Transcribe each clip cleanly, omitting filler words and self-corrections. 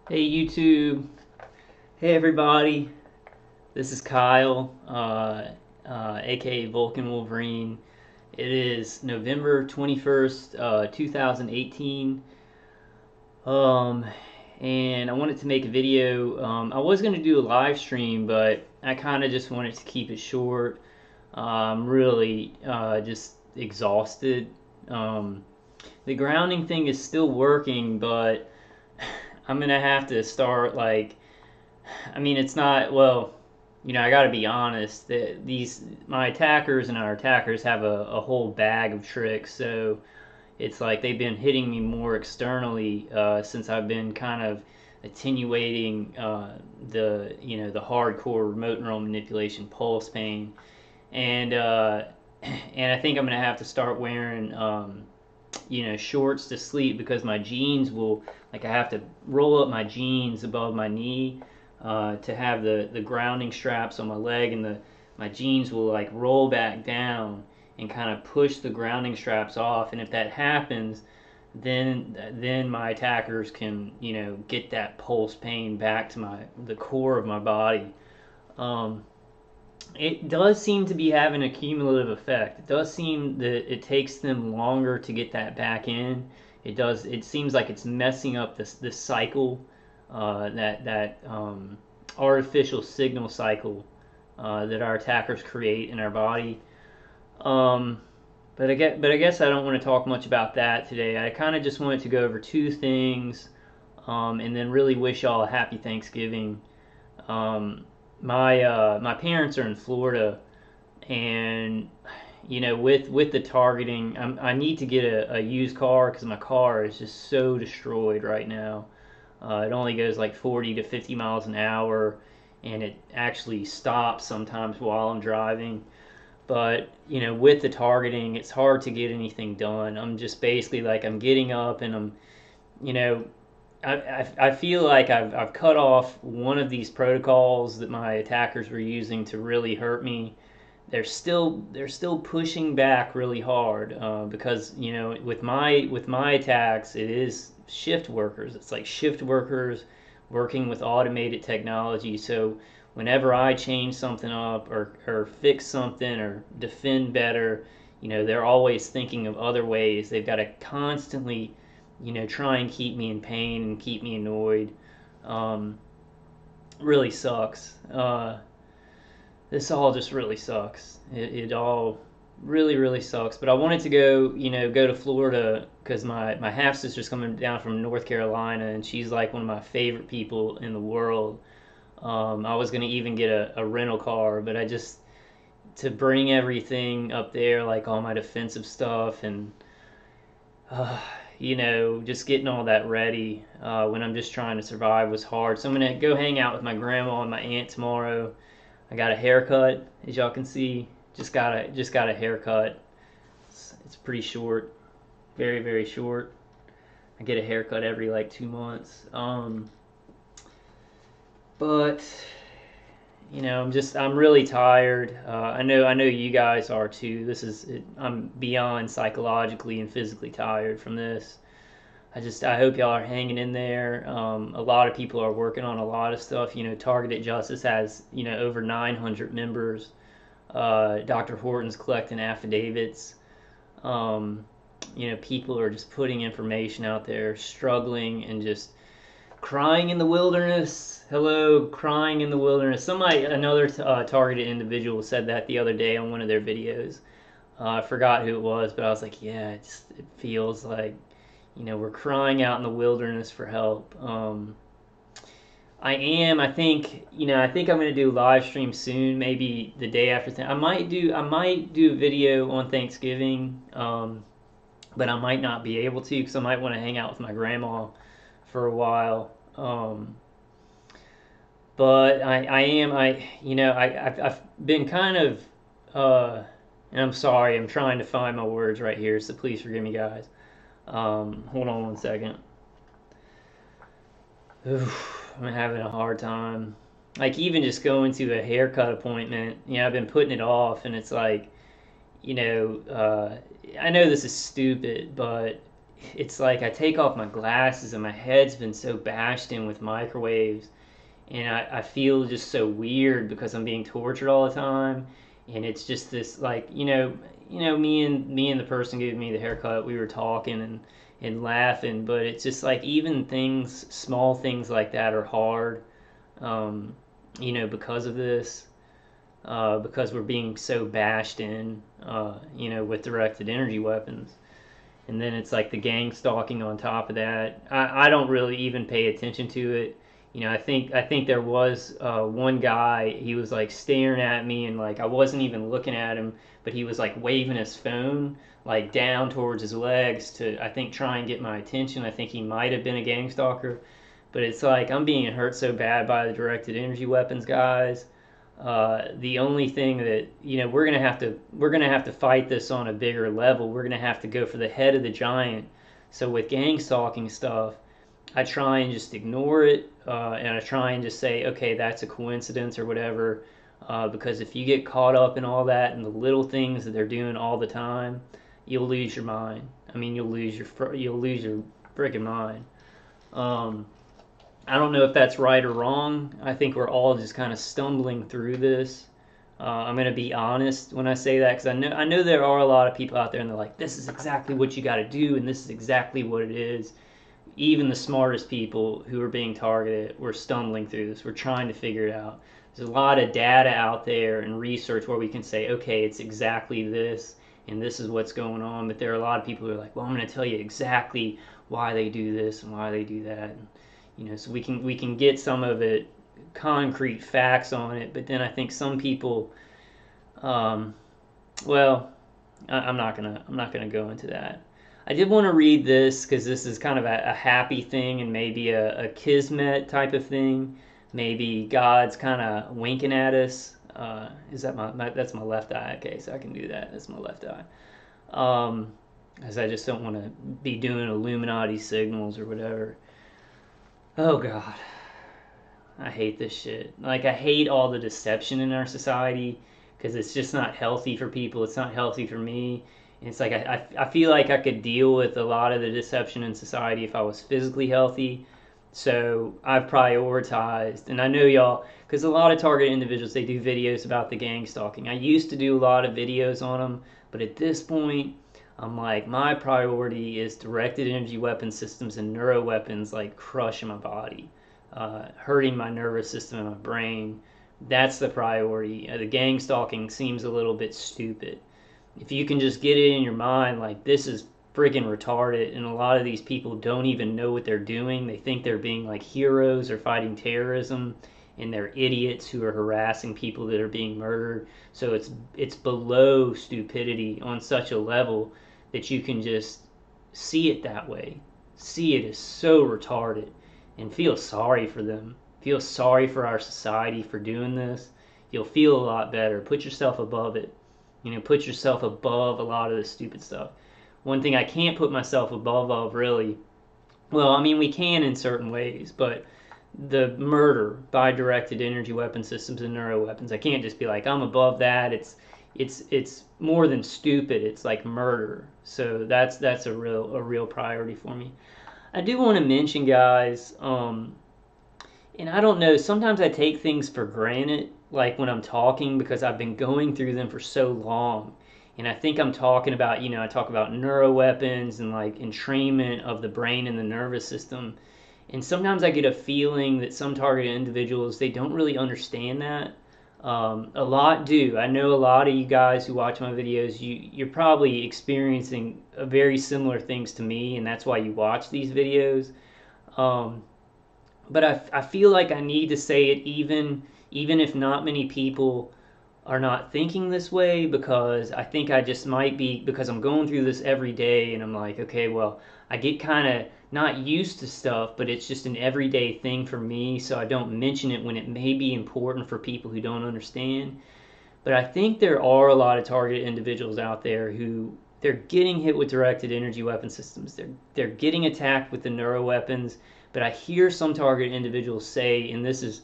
Hey YouTube, hey everybody, this is Kyle, aka Vulcan Wolverine. It is November 21st, 2018, um, and I wanted to make a video. I was going to do a live stream, but I kind of just wanted to keep it short. I'm really just exhausted. Um, the grounding thing is still working, but I'm gonna have to start like I mean, it's not well. I got to be honest. That these my attackers and our attackers have a whole bag of tricks. So it's like they've been hitting me more externally since I've been kind of attenuating the hardcore remote neural manipulation pulse pain, and and I think I'm gonna have to start wearing shorts to sleep because my jeans will like I have to roll up my jeans above my knee to have the grounding straps on my leg, and my jeans will like roll back down and kind of push the grounding straps off. And if that happens, then my attackers can get that pulse pain back to the core of my body. Um, it does seem to be having a cumulative effect. It does seem that it takes them longer to get that back in. It does. It seems like it's messing up this cycle, that artificial signal cycle that our attackers create in our body. Um, but I guess I don't want to talk much about that today. I kind of just wanted to go over two things, and then really wish y'all a happy Thanksgiving. Um, my parents are in Florida, and with the targeting, I need to get a used car because my car is just so destroyed right now. It only goes like 40 to 50 miles an hour, and it actually stops sometimes while I'm driving. But with the targeting, it's hard to get anything done. I'm just basically like I'm getting up and I'm you know I feel like I've cut off one of these protocols that my attackers were using to really hurt me. They're still pushing back really hard because with my attacks it is shift workers. It's like shift workers working with automated technology. So whenever I change something up or fix something or defend better, they're always thinking of other ways. They've got to constantly try and keep me in pain and keep me annoyed. Um, really sucks. This all just really sucks. It all really, really sucks. But I wanted to go to Florida because my half sister's coming down from North Carolina, and she's like one of my favorite people in the world. I was gonna even get a rental car, but I just to bring everything up there, like all my defensive stuff and uh, just getting all that ready when I'm just trying to survive was hard. So I'm gonna go hang out with my grandma and my aunt tomorrow. I got a haircut, as y'all can see. Just got a haircut. It's pretty short, very very short. I get a haircut every like 2 months. But I'm really tired. I know you guys are too. I'm beyond psychologically and physically tired from this. I hope y'all are hanging in there. A lot of people are working on a lot of stuff. Targeted Justice has over 900 members. Dr. Horton's collecting affidavits. Um, People are just putting information out there, struggling and just crying in the wilderness. Hello, crying in the wilderness. Another targeted individual said that the other day on one of their videos. I forgot who it was, but I was like, yeah, it feels like we're crying out in the wilderness for help. I think I'm gonna do live stream soon, maybe the day after. I might do a video on Thanksgiving, but I might not be able to because I might want to hang out with my grandma for a while. But I am I've been kind of and I'm sorry, I'm trying to find my words right here, so please forgive me, guys. Hold on one second. Oof, I'm having a hard time. Like even just going to a haircut appointment, I've been putting it off, and it's like, you know, uh, I know this is stupid, but it's like I take off my glasses and my head's been so bashed in with microwaves, and I feel just so weird because I'm being tortured all the time, and it's just this like me and the person giving me the haircut, we were talking and laughing, but it's just like even things, small things like that are hard, um, because of this, because we're being so bashed in, with directed energy weapons. And then it's like the gang stalking on top of that. I don't really even pay attention to it. I think there was one guy. He was like staring at me, and like I wasn't even looking at him, but he was like waving his phone like down towards his legs to, I think, try and get my attention. I think he might have been a gang stalker, but it's like I'm being hurt so bad by the directed energy weapons guys. The only thing that we're gonna have to fight this on a bigger level. We're gonna have to go for the head of the giant. So with gang stalking stuff, I try and just ignore it, and I try and just say, okay, that's a coincidence or whatever. Because if you get caught up in all that and the little things that they're doing all the time, you'll lose your mind. I mean, you'll lose your freaking mind. Um, I don't know if that's right or wrong. I think we're all just kind of stumbling through this. I'm gonna be honest when I say that because I know there are a lot of people out there and they're like, this is exactly what you got to do and this is exactly what it is. Even the smartest people who are being targeted, we're stumbling through this. We're trying to figure it out. There's a lot of data out there and research where we can say, okay, it's exactly this and this is what's going on. But there are a lot of people who are like, well, I'm going to tell you exactly why they do this and why they do that. And, so we can get some of it, concrete facts on it. But then I think some people, um, well, I'm not gonna go into that. I did want to read this because this is kind of a happy thing and maybe a kismet type of thing. Maybe God's kind of winking at us. Is that that's my left eye? Okay, so I can do that. That's my left eye. Um, as I just don't want to be doing Illuminati signals or whatever. Oh God, I hate this shit. Like I hate all the deception in our society because it's just not healthy for people. It's not healthy for me. And it's like I feel like I could deal with a lot of the deception in society if I was physically healthy. So I've prioritized, and I know y'all, because a lot of target individuals, they do videos about the gang stalking. I used to do a lot of videos on them, but at this point, I'm like, my priority is directed energy weapon systems and neuro weapons, like crushing my body, hurting my nervous system and my brain. That's the priority. The gang stalking seems a little bit stupid. If you can just get it in your mind, like, this is freaking retarded, and a lot of these people don't even know what they're doing. They think they're being like heroes or fighting terrorism, and they're idiots who are harassing people that are being murdered. So it's below stupidity on such a level that you can just see it that way. See it as so retarded and feel sorry for them. Feel sorry for our society for doing this. You'll feel a lot better. Put yourself above it. Put yourself above a lot of this stupid stuff. One thing I can't put myself above of really, well, I mean, we can in certain ways, but the murder by directed energy weapon systems and neuro weapons, I can't just be like, I'm above that. It's more than stupid. It's like murder. So that's a real priority for me. I do want to mention, guys, and I don't know, sometimes I take things for granted, like when I'm talking, because I've been going through them for so long. And I think I'm talking about, I talk about neuro weapons and like entrainment of the brain and the nervous system. And sometimes I get a feeling that some targeted individuals, they don't really understand that. A lot do. I know a lot of you guys who watch my videos, you're probably experiencing very similar things to me, and that's why you watch these videos. Um, but I feel like I need to say it even if not many people are not thinking this way, because I think I just might be, because I'm going through this every day and I'm like, okay, well, I get kind of not used to stuff, but it's just an everyday thing for me, so I don't mention it when it may be important for people who don't understand. But I think there are a lot of targeted individuals out there who they're getting hit with directed energy weapon systems. They're getting attacked with the neuro weapons. But I hear some targeted individuals say, and this is,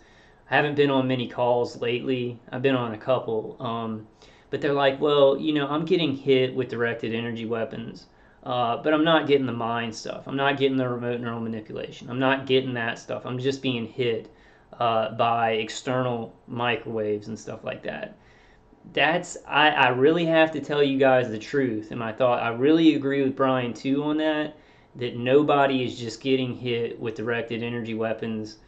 I haven't been on many calls lately. I've been on a couple. But they're like, well, I'm getting hit with directed energy weapons. But I'm not getting the mind stuff. I'm not getting the remote neural manipulation. I'm not getting that stuff. I'm just being hit by external microwaves and stuff like that. I really have to tell you guys the truth. And I really agree with Brian too on that nobody is just getting hit with directed energy weapons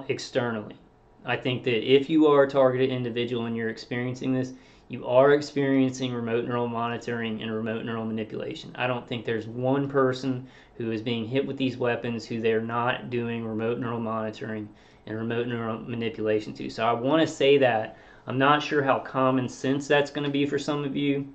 externally. I think that if you are a targeted individual and you're experiencing this, you are experiencing remote neural monitoring and remote neural manipulation. I don't think there's one person who is being hit with these weapons who they're not doing remote neural monitoring and remote neural manipulation to. So I want to say that. I'm not sure how common sense that's going to be for some of you,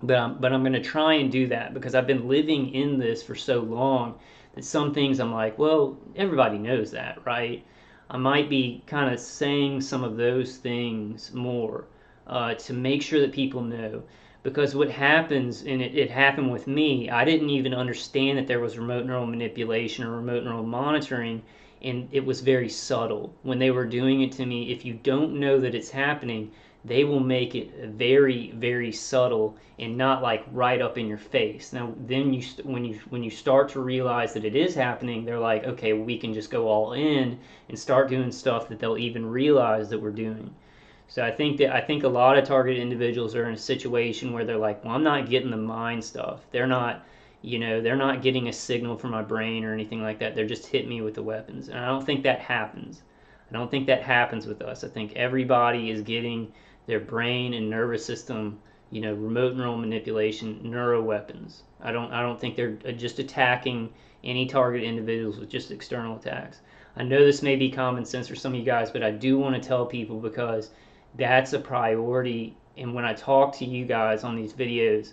but I'm going to try and do that because I've been living in this for so long that some things I'm like, well, everybody knows that, right? I might be kind of saying some of those things more to make sure that people know. Because what happens, and it happened with me, I didn't even understand that there was remote neural manipulation or remote neural monitoring, and it was very subtle. When they were doing it to me, if you don't know that it's happening, they will make it very, very subtle and not like right up in your face. Now, then when you start to realize that it is happening, they're like, okay, well, we can just go all in and start doing stuff that they'll even realize that we're doing. So I think a lot of targeted individuals are in a situation where they're like, well, I'm not getting the mind stuff. They're not, they're not getting a signal from my brain or anything like that. They're just hitting me with the weapons. And I don't think that happens. I don't think that happens with us. I think everybody is getting their brain and nervous system, remote neural manipulation, neuro weapons. I don't think they're just attacking any targeted individuals with just external attacks. I know this may be common sense for some of you guys, but I do want to tell people because that's a priority. And when I talk to you guys on these videos,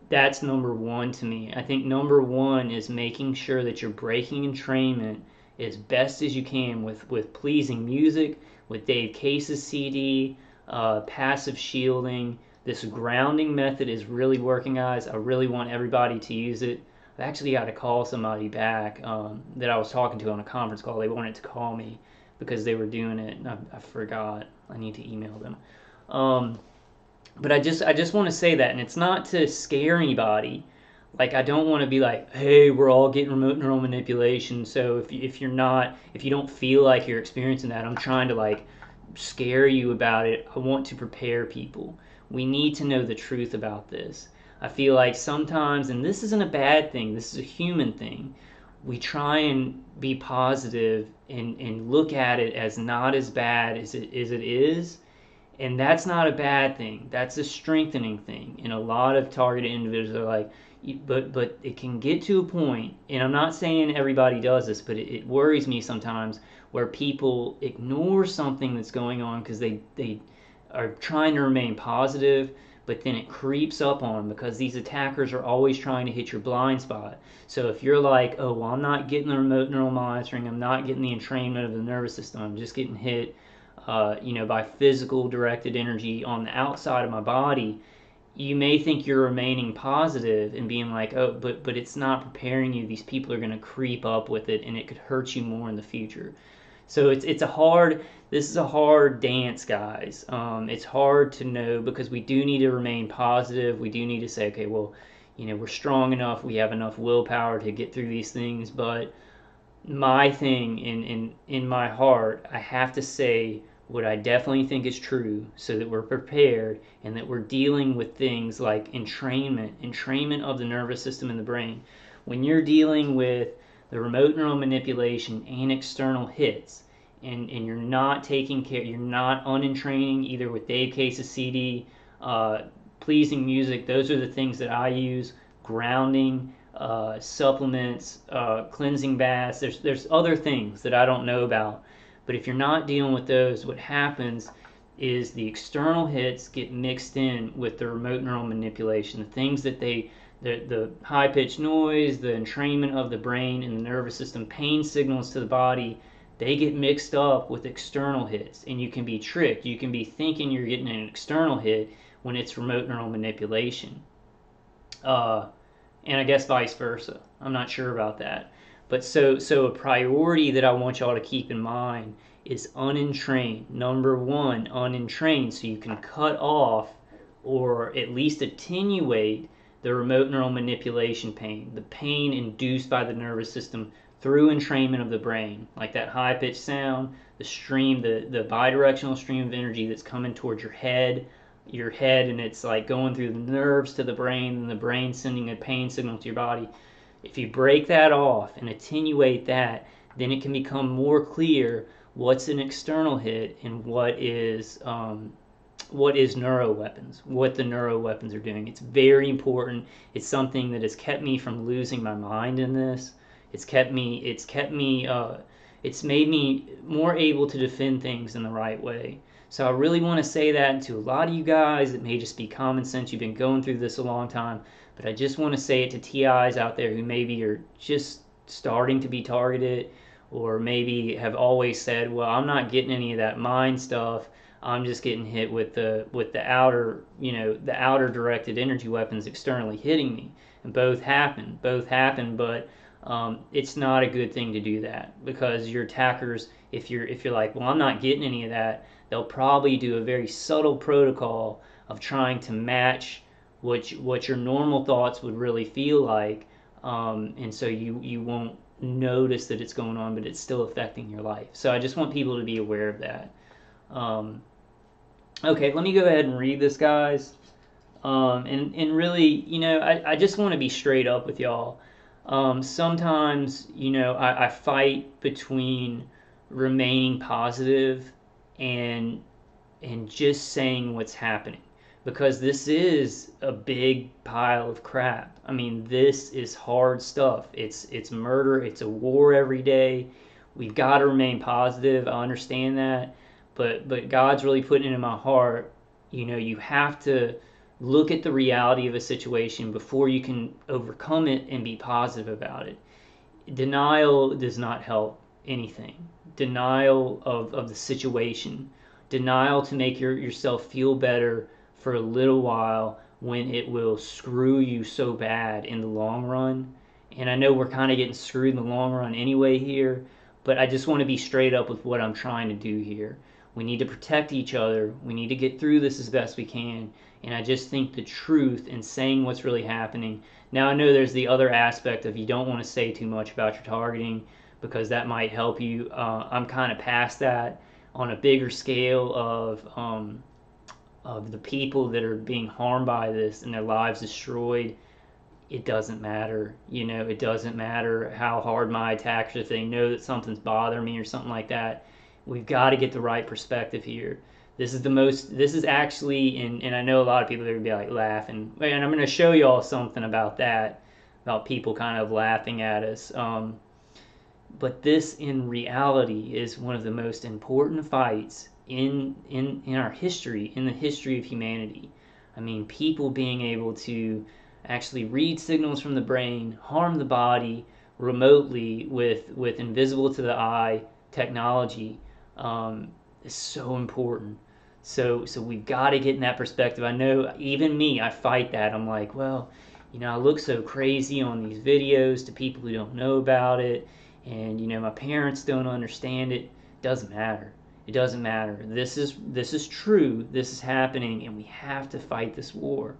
that's number one to me. I think number one is making sure that you're breaking entrainment as best as you can with pleasing music, with Dave Case's CD, passive shielding. This grounding method is really working, guys. I really want everybody to use it. I've actually got to call somebody back that I was talking to on a conference call. They wanted to call me because they were doing it, and I forgot. I need to email them. But I just want to say that, and it's not to scare anybody. Like, I don't want to be like, hey, we're all getting remote neural manipulation, so if you don't feel like you're experiencing that, I'm trying to like scare you about it. I want to prepare people. We need to know the truth about this. I feel like sometimes, and this isn't a bad thing, this is a human thing, we try and be positive and look at it as not as bad as it is. And that's not a bad thing. That's a strengthening thing. And a lot of targeted individuals are like, but it can get to a point, and I'm not saying everybody does this, but it worries me sometimes where people ignore something that's going on because they are trying to remain positive, but then it creeps up on them because these attackers are always trying to hit your blind spot. So if you're like, oh, well, I'm not getting the remote neural monitoring, I'm not getting the entrainment of the nervous system, I'm just getting hit by physical directed energy on the outside of my body, you may think you're remaining positive and being like, oh, but it's not preparing you. These people are going to creep up with it, and it could hurt you more in the future. So this is a hard dance, guys. It's hard to know because we do need to remain positive. We do need to say, okay, well, we're strong enough. We have enough willpower to get through these things. But my thing in my heart, I have to say what I definitely think is true so that we're prepared and that we're dealing with things like entrainment of the nervous system and the brain. When you're dealing with the remote neural manipulation and external hits, and you're not taking care, you're not unentraining either with Dave Case's CD, pleasing music, those are the things that I use, grounding, supplements, cleansing baths. There's other things that I don't know about. But if you're not dealing with those, what happens is the external hits get mixed in with the remote neural manipulation. The things that the high-pitched noise, the entrainment of the brain and the nervous system, pain signals to the body, they get mixed up with external hits. And you can be tricked. You can be thinking you're getting an external hit when it's remote neural manipulation. And I guess vice versa. I'm not sure about that. But so a priority that I want y'all to keep in mind is unentrained. Number one, unentrained, so you can cut off or at least attenuate the remote neural manipulation pain, the pain induced by the nervous system through entrainment of the brain, like that high-pitched sound, the stream, the bidirectional stream of energy that's coming towards your head, and it's like going through the nerves to the brain, and the brain sending a pain signal to your body. If you break that off and attenuate that, then it can become more clear what's an external hit and what is neuroweapons, what the neuroweapons are doing. It's very important. It's something that has kept me from losing my mind in this. It's made me more able to defend things in the right way. So I really want to say that to a lot of you guys. It may just be common sense. You've been going through this a long time, but I just want to say it to TIs out there who maybe are just starting to be targeted, or maybe have always said, well, I'm not getting any of that mind stuff. I'm just getting hit with the outer, the outer directed energy weapons externally hitting me. And both happen, but it's not a good thing to do that, because your attackers, if you're like, well, I'm not getting any of that, they'll probably do a very subtle protocol of trying to match what your normal thoughts would really feel like, and so you won't notice that it's going on, but it's still affecting your life. So I just want people to be aware of that. Okay, let me go ahead and read this, guys. And really, I just want to be straight up with y'all. Sometimes, I fight between remaining positive and just saying what's happening, because this is a big pile of crap. I mean, this is hard stuff. It's murder. It's a war every day. We've got to remain positive. I understand that, but God's really putting it in my heart. You have to look at the reality of a situation before you can overcome it and be positive about it. Denial does not help anything. Denial of the situation. Denial to make yourself feel better for a little while, when it will screw you so bad in the long run. And I know we're kind of getting screwed in the long run anyway here, but I just want to be straight up with what I'm trying to do here. We need to protect each other. We need to get through this as best we can. And I just think the truth and saying what's really happening. Now, I know there's the other aspect of you don't want to say too much about your targeting, because that might help you. I'm kind of past that. On a bigger scale of the people that are being harmed by this and their lives destroyed, it doesn't matter. It doesn't matter how hard my attackers, if they know that something's bothering me or something like that. We've got to get the right perspective here. This is actually, and I know a lot of people are going to be like laughing, and I'm going to show you all something about that, about people kind of laughing at us. But this, in reality, is one of the most important fights in our history, in the history of humanity. I mean, people being able to actually read signals from the brain, harm the body remotely with invisible to the eye technology, is so important. So we've got to get in that perspective. I know even me, I fight that. I'm like, well, I look so crazy on these videos to people who don't know about it, and my parents don't understand it. Doesn't matter. It doesn't matter. This is true. This is happening, and we have to fight this war.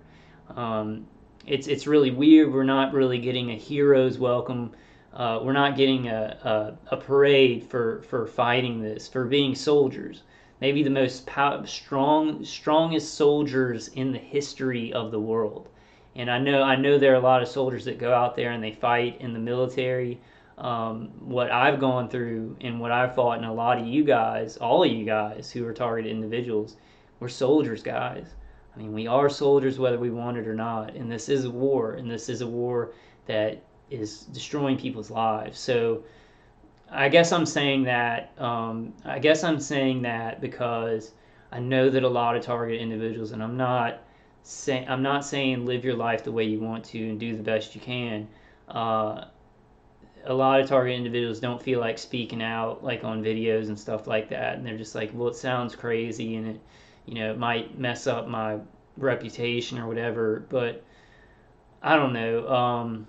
It's really weird. We're not really getting a hero's welcome. We're not getting a parade for fighting this, for being soldiers. Maybe the most strongest soldiers in the history of the world. And I know there are a lot of soldiers that go out there and they fight in the military. What I've gone through and what I've fought, and a lot of you guys, all of you guys who are targeted individuals, we're soldiers, guys. I mean, we are soldiers whether we want it or not. And this is a war, and this is a war that is destroying people's lives. So I guess I'm saying that. Because I know that a lot of targeted individuals, and I'm not saying live your life the way you want to and do the best you can. A lot of target individuals don't feel like speaking out, like on videos and stuff like that, and they're just like, well, it sounds crazy, and it, it might mess up my reputation or whatever. But I don't know.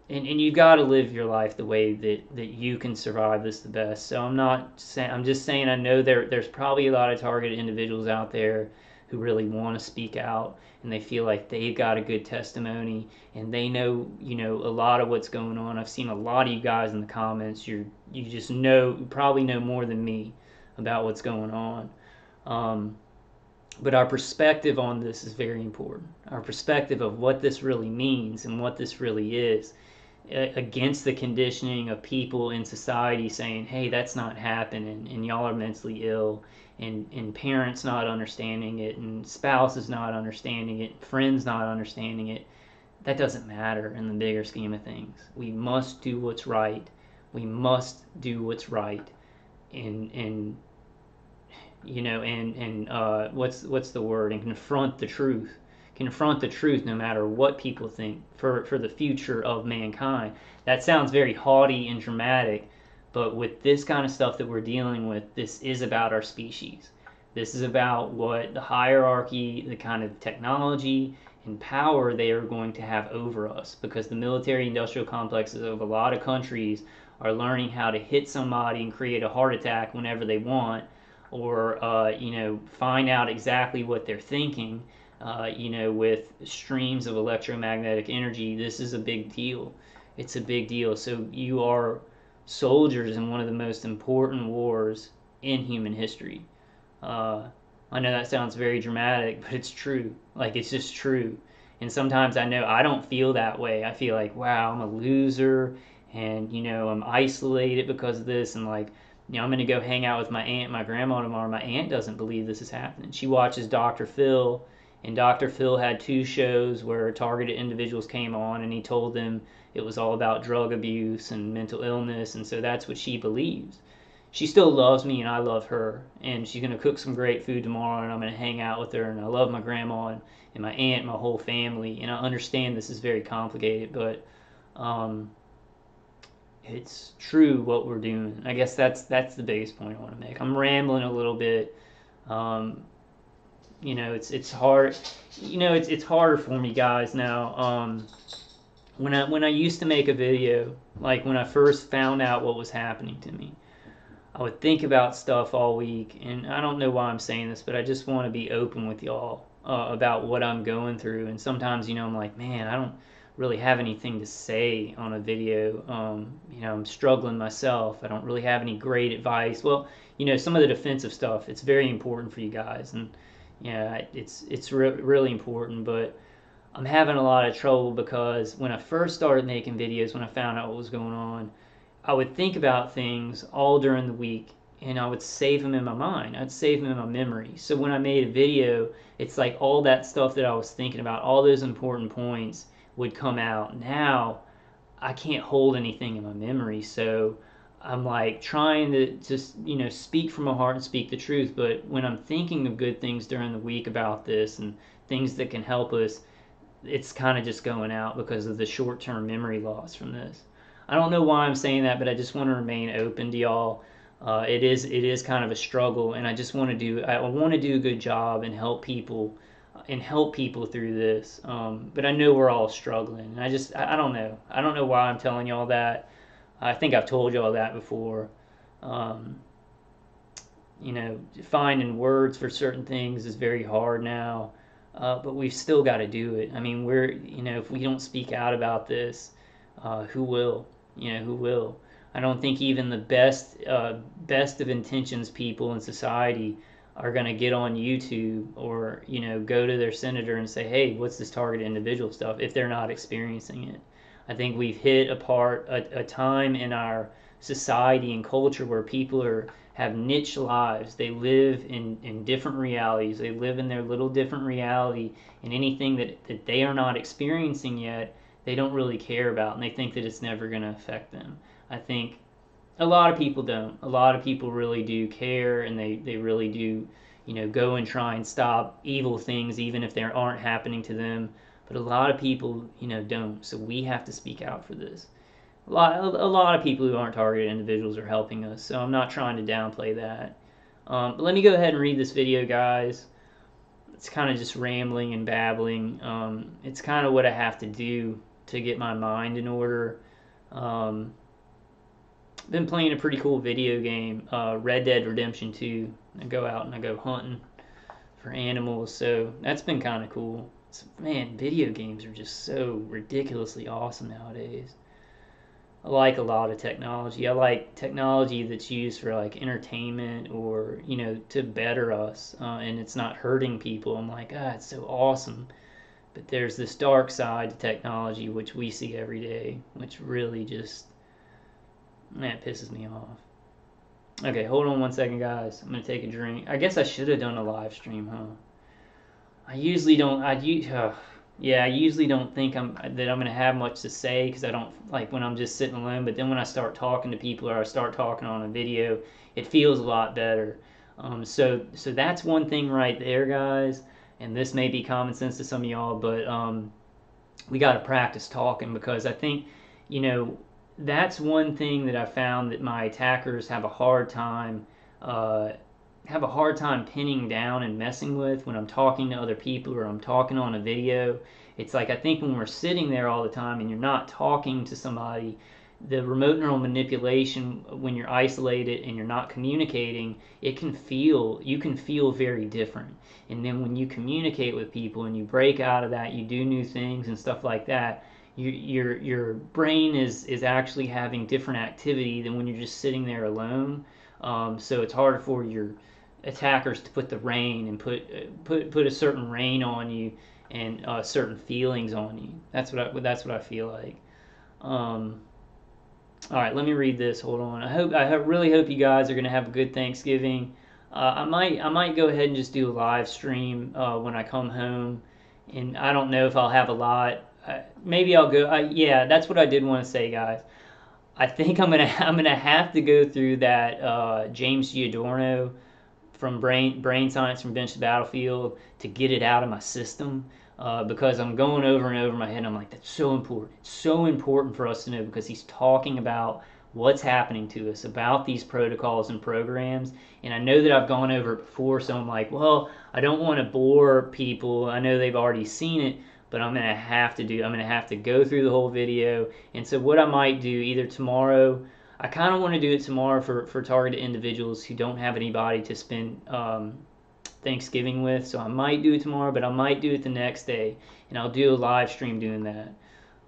And you got to live your life the way that you can survive this the best. So I'm just saying I know there's probably a lot of targeted individuals out there who really want to speak out, and they feel like they've got a good testimony, and they know, a lot of what's going on. I've seen a lot of you guys in the comments. You just you probably know more than me about what's going on. But our perspective on this is very important. Our perspective of what this really means and what this really is, against the conditioning of people in society saying, hey, that's not happening, and y'all are mentally ill, and parents not understanding it, and spouses not understanding it, friends not understanding it. That doesn't matter in the bigger scheme of things. We must do what's right. We must do what's right. And what's the word? And confront the truth. Confront the truth no matter what people think for the future of mankind. That sounds very haughty and dramatic, but with this kind of stuff that we're dealing with, this is about our species. This is about what the hierarchy, the kind of technology and power they are going to have over us, because the military industrial complexes of a lot of countries are learning how to hit somebody and create a heart attack whenever they want, or find out exactly what they're thinking, with streams of electromagnetic energy. This is a big deal. It's a big deal. So you are soldiers in one of the most important wars in human history. I know that sounds very dramatic, but it's true. Like, it's just true. And sometimes I know I don't feel that way. I feel like, wow, I'm a loser, and I'm isolated because of this, and like, I'm going to go hang out with my aunt and my grandma tomorrow. My aunt doesn't believe this is happening. She watches Dr. Phil, and Dr. Phil had 2 shows where targeted individuals came on, and he told them it was all about drug abuse and mental illness, and so that's what she believes. She still loves me, and I love her, and she's going to cook some great food tomorrow, and I'm going to hang out with her, and I love my grandma and my aunt and my whole family, and I understand this is very complicated, but it's true what we're doing. I guess that's the biggest point I want to make. I'm rambling a little bit. It's hard. It's harder for me, guys, now. When I used to make a video, like when I first found out what was happening to me, I would think about stuff all week, and I don't know why I'm saying this, but I just want to be open with y'all about what I'm going through. And sometimes, I'm like, man, I don't really have anything to say on a video. I'm struggling myself. I don't really have any great advice. Well, some of the defensive stuff, it's very important for you guys, and yeah, it's really important, but I'm having a lot of trouble because when I first started making videos, when I found out what was going on, I would think about things all during the week, and I would save them in my mind. I'd save them in my memory. So when I made a video, it's like all that stuff that I was thinking about, all those important points would come out. Now I can't hold anything in my memory, so I'm like trying to just speak from my heart and speak the truth. But when I'm thinking of good things during the week about this and things that can help us, it's kind of just going out because of the short-term memory loss from this. I don't know why I'm saying that, but I just want to remain open to y'all. It is kind of a struggle, and I want to do a good job and help people through this. But I know we're all struggling, and I don't know. I don't know why I'm telling y'all that. I think I've told y'all that before. Finding words for certain things is very hard now, but we've still got to do it. I mean, if we don't speak out about this, who will? Who will? I don't think even the best of intentions people in society are going to get on YouTube or go to their senator and say, hey, what's this targeted individual stuff, if they're not experiencing it. I think we've hit a time in our society and culture where people have niche lives. They live in different realities. They live in their little different reality, and anything that they are not experiencing yet, they don't really care about, and they think that it's never going to affect them. I think a lot of people don't. A lot of people really do care, and they really do, go and try and stop evil things even if they aren't happening to them. But a lot of people, don't. So we have to speak out for this. A lot of people who aren't targeted individuals are helping us, so I'm not trying to downplay that. But let me go ahead and read this video, guys. It's kind of just rambling and babbling. It's kind of what I have to do to get my mind in order. Been playing a pretty cool video game, Red Dead Redemption 2. I go out and I go hunting for animals. So that's been kind of cool. Man, video games are just so ridiculously awesome nowadays. I like a lot of technology. I like technology that's used for like entertainment or to better us, and it's not hurting people. I'm like, it's so awesome. But there's this dark side to technology which we see every day, which really just it pisses me off. Okay, hold on one second, guys. I'm gonna take a drink. I guess I should have done a live stream, huh? I usually don't. Yeah, I usually don't think I'm gonna have much to say because I don't like when I'm just sitting alone. But then when I start talking to people or I start talking on a video, it feels a lot better. So that's one thing right there, guys. And this may be common sense to some of y'all, but we got to practice talking because I think, you know, that's one thing that I found that my attackers have a hard time pinning down and messing with when I'm talking to other people or I'm talking on a video. It's like I think when we're sitting there all the time and you're not talking to somebody, the remote neural manipulation when you're isolated and you're not communicating, you can feel very different. And then when you communicate with people and you break out of that, you do new things and stuff like that, your brain is actually having different activity than when you're just sitting there alone. So it's harder for your attackers to put the rain and put a certain rain on you and certain feelings on you. That's what I feel like. All right, let me read this. Hold on. I really hope you guys are gonna have a good Thanksgiving. I might go ahead and just do a live stream when I come home, and I don't know if I'll have a lot. Maybe I'll go. Yeah, that's what I did want to say, guys. I think I'm gonna have to go through that James Giordano from Brain Science from Bench to Battlefield to get it out of my system because I'm going over and over my head. And I'm like, that's so important. It's so important for us to know because he's talking about what's happening to us, about these protocols and programs. And I know that I've gone over it before, so I'm like, well, I don't want to bore people. I know they've already seen it, but I'm gonna have to go through the whole video. And so what I might do either tomorrow, I kind of want to do it tomorrow for targeted individuals who don't have anybody to spend Thanksgiving with. So I might do it tomorrow, but I might do it the next day, and I'll do a live stream doing that,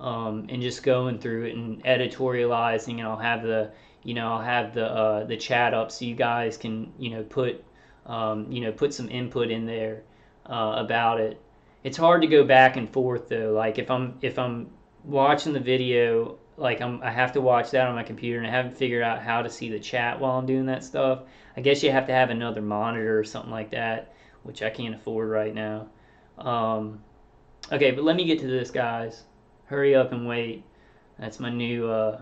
and just going through it and editorializing, and I'll have the chat up so you guys can put some input in there about it. It's hard to go back and forth though. Like if I'm watching the video, like I have to watch that on my computer, and I haven't figured out how to see the chat while I'm doing that stuff. I guess you have to have another monitor or something like that, which I can't afford right now. Okay, but let me get to this, guys. Hurry up and wait. That's my new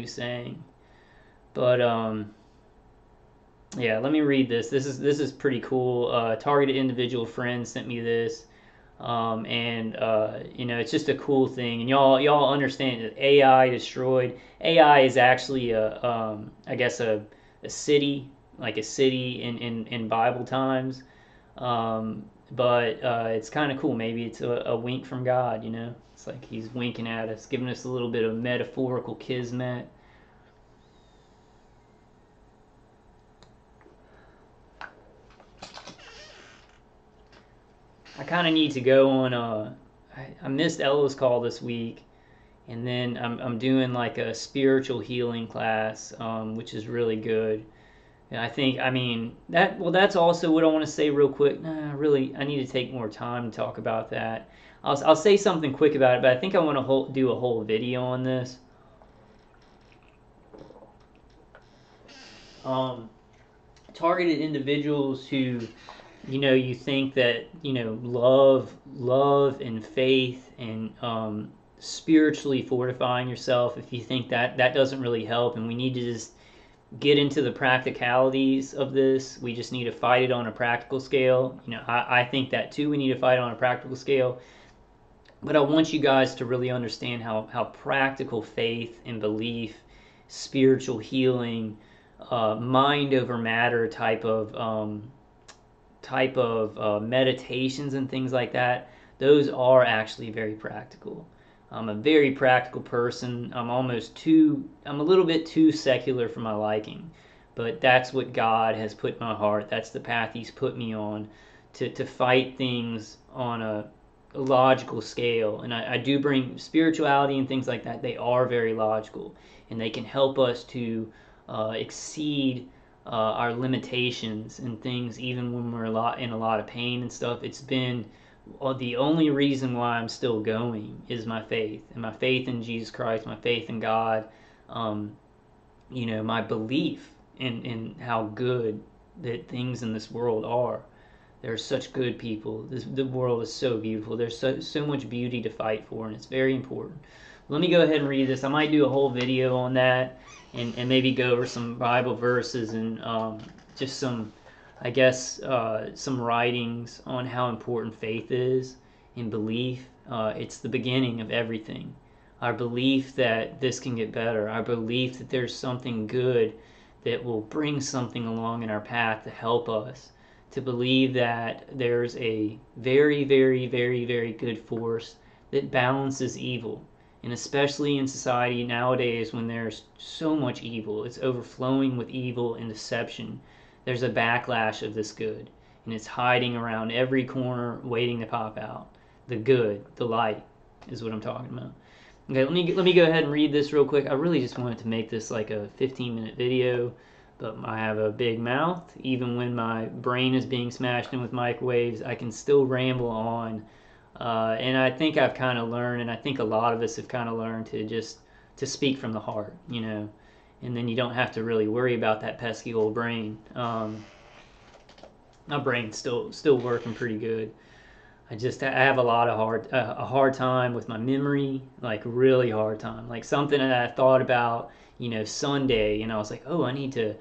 saying. But yeah, let me read this. This is pretty cool. Targeted individual friend sent me this. And it's just a cool thing, and y'all understand that AI destroyed. AI is actually I guess a city, like a city in Bible times, but it's kind of cool. Maybe it's a wink from God. It's like He's winking at us, giving us a little bit of metaphorical kismet. I kind of need to go on. I missed Ella's call this week, and then I'm doing like a spiritual healing class, which is really good. And that's also what I want to say real quick. Really, I need to take more time to talk about that. I'll say something quick about it, but I think I want to do a whole video on this. Targeted individuals who you think that love and faith and spiritually fortifying yourself, if you think that doesn't really help, and we need to just get into the practicalities of this, we just need to fight it on a practical scale. I think that too, we need to fight on a practical scale, but I want you guys to really understand how practical faith and belief, spiritual healing, mind over matter type of meditations and things like that, those are actually very practical. I'm a very practical person. I'm a little bit too secular for my liking. but that's what God has put in my heart. That's the path He's put me on, to fight things on a logical scale. And I do bring spirituality and things like that. They are very logical, and they can help us to exceed our limitations and things, even when we're in a lot of pain and stuff. It's been the only reason why I'm still going is my faith, and my faith in Jesus Christ, my faith in God, my belief in how good that things in this world are. There are such good people. The world is so beautiful. There's so much beauty to fight for, and it's very important. Let me go ahead and read this. I might do a whole video on that, and maybe go over some Bible verses and just some, I guess, some writings on how important faith is and belief. It's the beginning of everything. Our belief that this can get better. Our belief that there's something good that will bring something along in our path to help us. To believe that there's a very, very, very, very good force that balances evil. And especially in society nowadays, when there's so much evil, it's overflowing with evil and deception. There's a backlash of this good, and it's hiding around every corner, waiting to pop out. The good, the light, is what I'm talking about. Okay, let me go ahead and read this real quick. I really just wanted to make this like a 15-minute video, but I have a big mouth. Even when my brain is being smashed in with microwaves, I can still ramble on. And I think I've kind of learned, and I think a lot of us have kind of learned to speak from the heart, and then you don't have to really worry about that pesky old brain. My brain's still working pretty good. I have a hard time with my memory, like really hard time. Like something that I thought about, Sunday, and I was like, oh, I need to,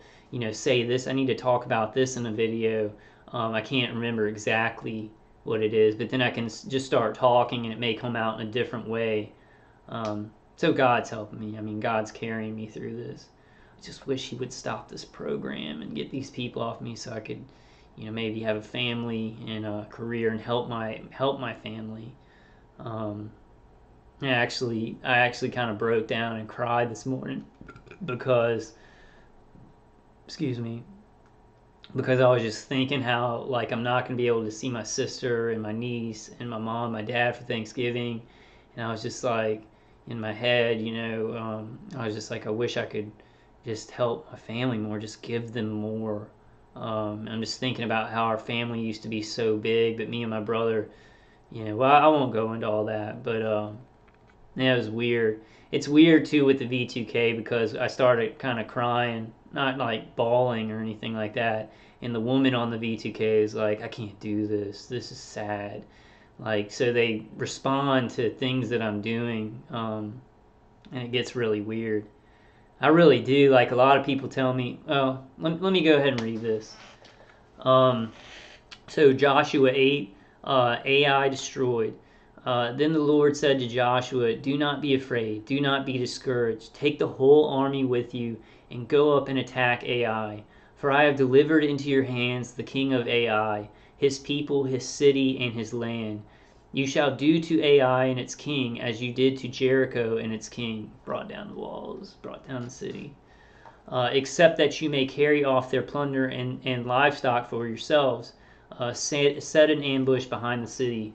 say this. I need to talk about this in a video. I can't remember exactly what it is, but then I can just start talking, and it may come out in a different way. So God's helping me. I mean, God's carrying me through this. I just wish He would stop this program and get these people off me so I could, maybe have a family and a career and help my family. I actually kind of broke down and cried this morning because, excuse me, because I was just thinking how, like, I'm not going to be able to see my sister and my niece and my mom, my dad for Thanksgiving. And I was just like, in my head, I was just like, I wish I could just help my family more, just give them more. I'm just thinking about how our family used to be so big, but me and my brother, well, I won't go into all that, but yeah, it was weird. It's weird too with the V2K because I started kind of crying, not like bawling or anything like that. And the woman on the V2K is like, I can't do this. This is sad. Like, so they respond to things that I'm doing, and it gets really weird. I really do. Like, a lot of people tell me, oh, let me go ahead and read this. So Joshua 8, Ai destroyed. Then the Lord said to Joshua, do not be afraid, do not be discouraged. Take the whole army with you and go up and attack Ai. For I have delivered into your hands the king of Ai, his people, his city, and his land. You shall do to Ai and its king as you did to Jericho and its king. Brought down the walls, brought down the city. Except that you may carry off their plunder and livestock for yourselves. Set an ambush behind the city.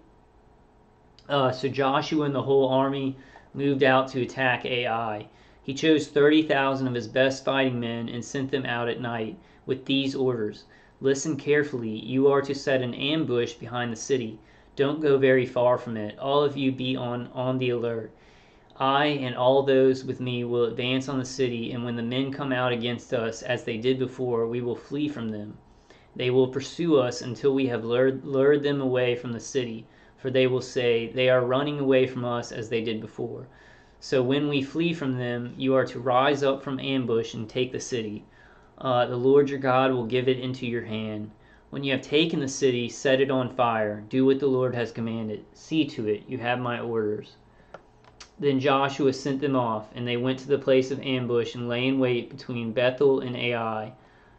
So Joshua and the whole army moved out to attack Ai. He chose 30,000 of his best fighting men and sent them out at night with these orders. Listen carefully. You are to set an ambush behind the city. Don't go very far from it. All of you be on the alert. I and all those with me will advance on the city, and when the men come out against us, as they did before, we will flee from them. They will pursue us until we have lured them away from the city, for they will say, they are running away from us as they did before. So when we flee from them, you are to rise up from ambush and take the city. The Lord your God will give it into your hand. When you have taken the city, set it on fire. Do what the Lord has commanded. See to it. You have my orders. Then Joshua sent them off, and they went to the place of ambush and lay in wait between Bethel and Ai,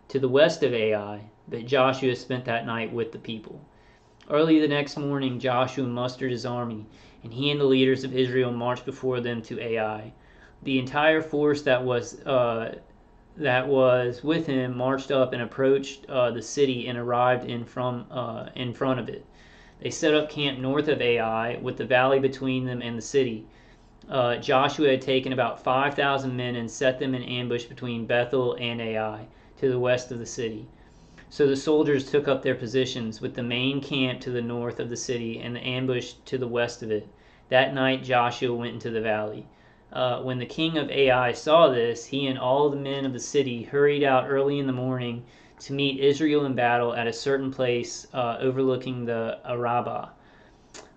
to the west of Ai. But Joshua spent that night with the people. Early the next morning, Joshua mustered his army, and he and the leaders of Israel marched before them to Ai. The entire force that was that was with him marched up and approached the city and arrived in front of it. They set up camp north of Ai, with the valley between them and the city. Joshua had taken about 5,000 men and set them in ambush between Bethel and Ai, to the west of the city. So the soldiers took up their positions, with the main camp to the north of the city and the ambush to the west of it. That night Joshua went into the valley. When the king of Ai saw this, he and all the men of the city hurried out early in the morning to meet Israel in battle at a certain place overlooking the Arabah.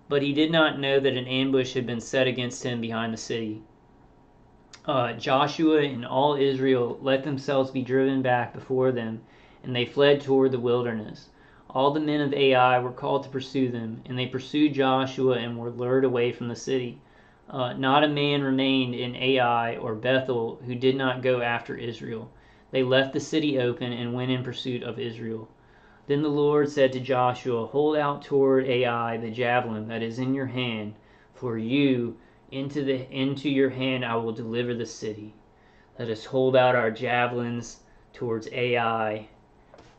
But he did not know that an ambush had been set against him behind the city. Joshua and all Israel let themselves be driven back before them, and they fled toward the wilderness. All the men of Ai were called to pursue them, and they pursued Joshua and were lured away from the city. Not a man remained in Ai or Bethel who did not go after Israel. They left the city open and went in pursuit of Israel. Then the Lord said to Joshua, "Hold out toward Ai the javelin that is in your hand, for into your hand I will deliver the city." Let us hold out our javelins towards Ai.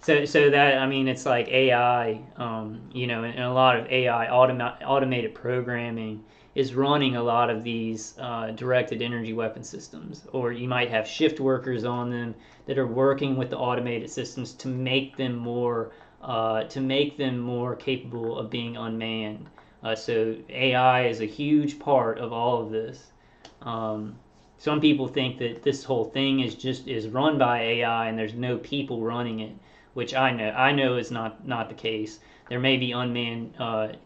So that, I mean, it's like AI, and a lot of AI automated programming is running a lot of these directed energy weapon systems. Or you might have shift workers on them that are working with the automated systems to make them more capable of being unmanned. So AI is a huge part of all of this. Some people think that this whole thing is run by AI and there's no people running it, which I know is not the case. There may be unmanned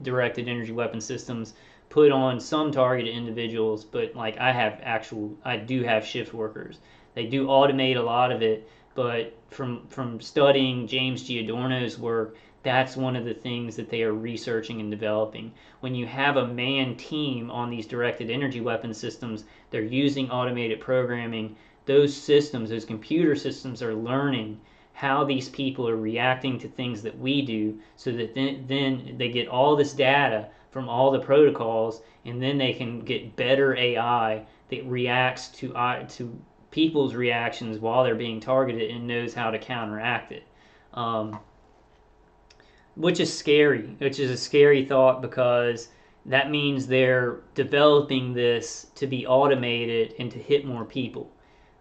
directed energy weapon systems put on some targeted individuals, but like I do have shift workers. They do automate a lot of it, but from studying James G. Adorno's work, that's one of the things that they are researching and developing. When you have a manned team on these directed energy weapon systems, they're using automated programming. Those systems, those computer systems, are learning how these people are reacting to things that we do, so that then they get all this data from all the protocols, and then they can get better AI that reacts to people's reactions while they're being targeted and knows how to counteract it. Which is scary, which is a scary thought, because that means they're developing this to be automated and to hit more people,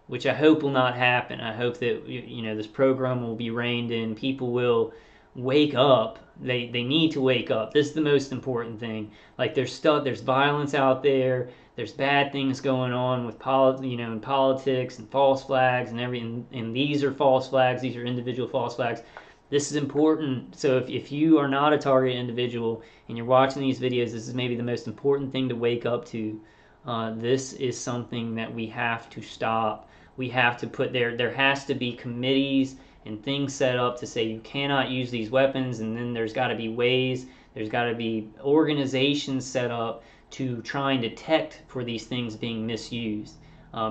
which I hope will not happen. I hope that this program will be reined in. People will wake up. They need to wake up. This is the most important thing. Like, there's violence out there. There's bad things going on with in politics and false flags and everything. And these are false flags. These are individual false flags. This is important. So if you are not a target individual and you're watching these videos, this is maybe the most important thing to wake up to. This is something that we have to stop. We have to put there has to be committees and things set up to say you cannot use these weapons, and then there's got to be ways, there's got to be organizations set up to try and detect for these things being misused,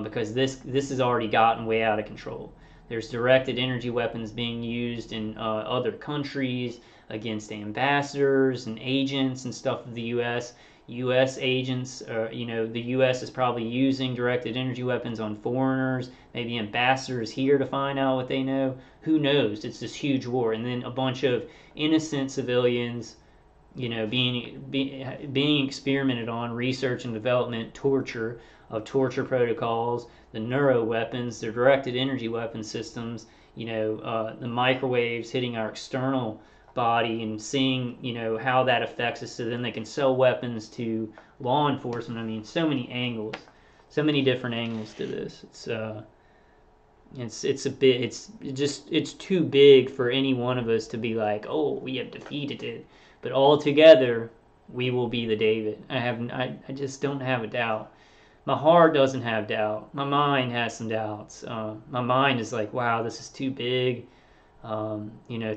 because this has already gotten way out of control. There's directed energy weapons being used in other countries against ambassadors and agents and stuff of the U.S. U.S. agents, the U.S. is probably using directed energy weapons on foreigners, maybe ambassadors here to find out what they know. Who knows? It's this huge war. And then a bunch of innocent civilians, being experimented on, research and development, torture protocols, the neuro weapons, the directed energy weapon systems, the microwaves hitting our external body and seeing how that affects us, so then they can sell weapons to law enforcement. I mean, so many angles, so many different angles to this. It's too big for any one of us to be like, oh, we have defeated it, but all together we will be the David. I just don't have a doubt. My heart doesn't have doubt. My mind has some doubts. My mind is like, wow, this is too big.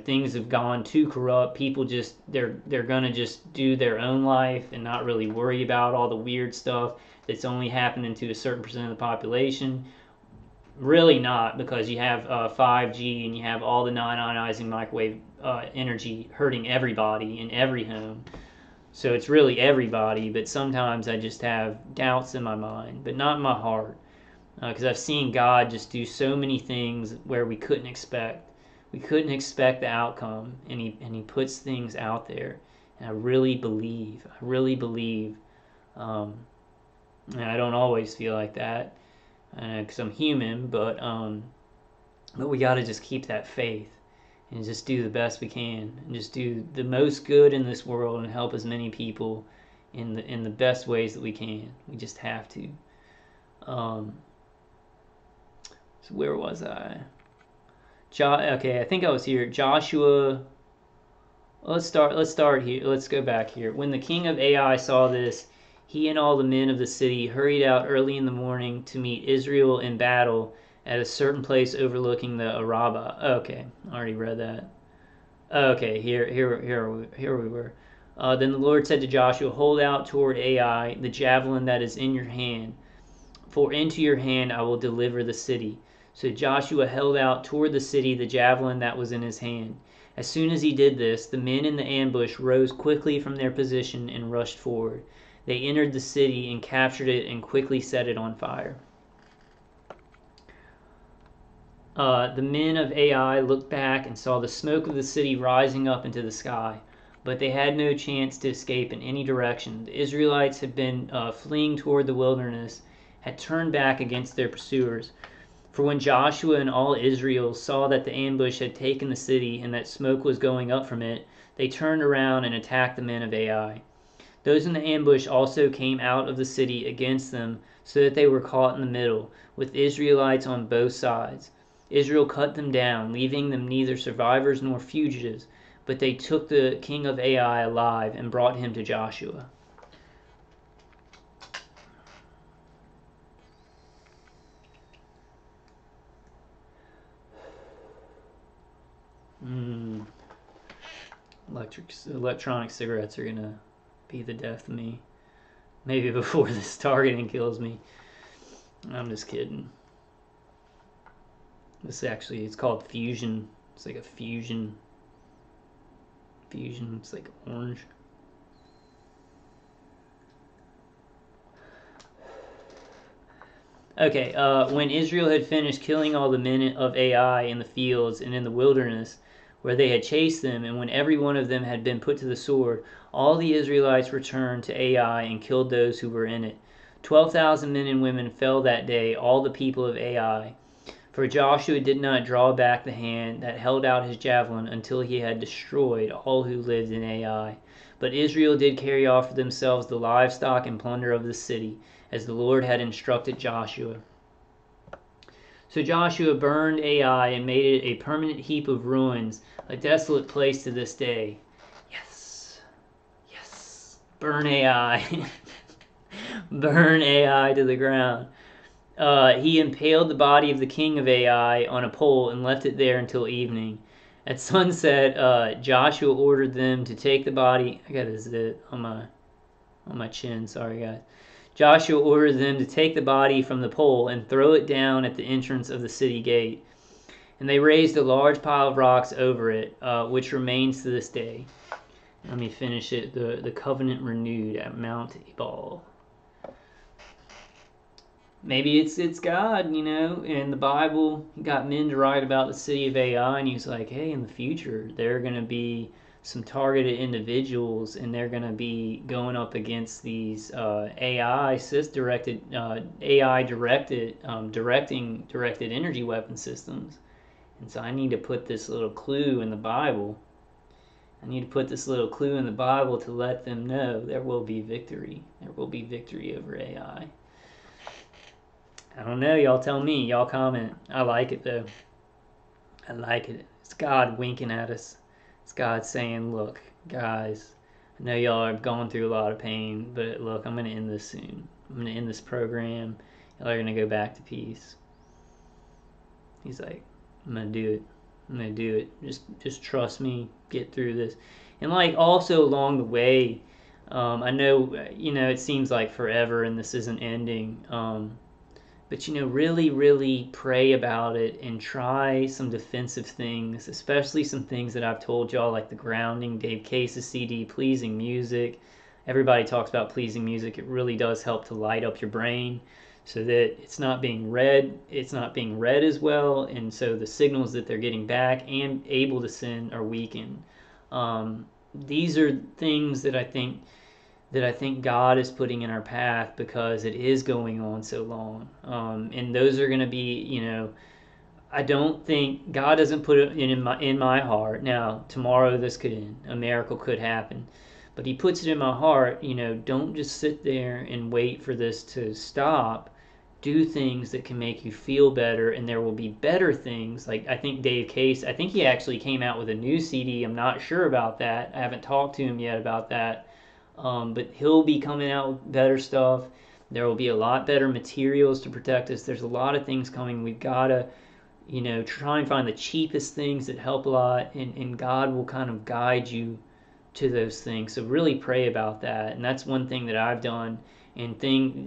Things have gone too corrupt. People they're gonna just do their own life and not really worry about all the weird stuff that's only happening to a certain percent of the population. Really not, because you have 5G and you have all the non-ionizing microwave energy hurting everybody in every home. So it's really everybody, but sometimes I just have doubts in my mind, but not in my heart. because I've seen God just do so many things where we couldn't expect. We couldn't expect the outcome, and he puts things out there. And I really believe. Um, and I don't always feel like that because I'm human, but we got to just keep that faith and just do the best we can and just do the most good in this world and help as many people in the best ways that we can. We just have to. So where was I? Okay, I think I was here. Joshua. Let's start here. Let's go back here. When the king of Ai saw this, he and all the men of the city hurried out early in the morning to meet Israel in battle at a certain place overlooking the Arabah. Okay, I already read that. Okay, here we were. Then the Lord said to Joshua, "Hold out toward Ai the javelin that is in your hand, for into your hand I will deliver the city." So Joshua held out toward the city the javelin that was in his hand. As soon as he did this, the men in the ambush rose quickly from their position and rushed forward. They entered the city and captured it and quickly set it on fire. The men of Ai looked back and saw the smoke of the city rising up into the sky, but they had no chance to escape in any direction. The Israelites had been fleeing toward the wilderness, had turned back against their pursuers. For when Joshua and all Israel saw that the ambush had taken the city and that smoke was going up from it, they turned around and attacked the men of Ai. Those in the ambush also came out of the city against them, so that they were caught in the middle, with Israelites on both sides. Israel cut them down, leaving them neither survivors nor fugitives, but they took the king of Ai alive and brought him to Joshua. Electronic cigarettes are gonna be the death of me. Maybe before this targeting kills me. I'm just kidding. This actually, it's called Fusion. It's like a fusion. It's like orange. Okay, when Israel had finished killing all the men of Ai in the fields and in the wilderness, where they had chased them, and when every one of them had been put to the sword, all the Israelites returned to Ai and killed those who were in it. 12,000 men and women fell that day, all the people of Ai. For Joshua did not draw back the hand that held out his javelin until he had destroyed all who lived in Ai. But Israel did carry off for themselves the livestock and plunder of the city, as the Lord had instructed Joshua. So Joshua burned Ai and made it a permanent heap of ruins, a desolate place to this day. Yes. Burn Ai. Burn Ai to the ground. He impaled the body of the king of Ai on a pole and left it there until evening. At sunset, Joshua ordered them to take the body. I got a zit on my chin. Sorry, guys. Joshua ordered them to take the body from the pole and throw it down at the entrance of the city gate. And they raised a large pile of rocks over it, which remains to this day. Let me finish it. The covenant renewed at Mount Ebal. Maybe it's God, in the Bible. He got men to write about the city of Ai, and he's like, hey, in the future, there are going to be some targeted individuals, and they're going to be going up against these directed energy weapon systems. And so I need to put this little clue in the Bible. I need to put this little clue in the Bible to let them know there will be victory. There will be victory over Ai. I don't know, y'all tell me, y'all comment. I like it though. I like it. It's God winking at us. It's God saying, look, guys, I know y'all are going through a lot of pain, but look, I'm going to end this soon. I'm going to end this program. Y'all are going to go back to peace. He's like, I'm going to do it. I'm going to do it. Just trust me. Get through this. And also along the way, I know, it seems like forever and this isn't ending. But really, really pray about it and try some defensive things, especially some things that I've told y'all, like the grounding, Dave Case's CD, pleasing music. Everybody talks about pleasing music. It really does help to light up your brain. so that it's not being read as well, and so the signals that they're getting back and able to send are weakened. These are things that I think God is putting in our path because it is going on so long, and those are going to be, I don't think God doesn't put it in my heart. Now tomorrow this could end, a miracle could happen, but He puts it in my heart. Don't just sit there and wait for this to stop. Do things that can make you feel better, and there will be better things. Like, I think Dave Case, I think he actually came out with a new CD. I'm not sure about that. I haven't talked to him yet about that. But he'll be coming out with better stuff. There will be a lot better materials to protect us. There's a lot of things coming. We've got to, try and find the cheapest things that help a lot, and God will kind of guide you to those things. So really pray about that. And that's one thing that I've done. And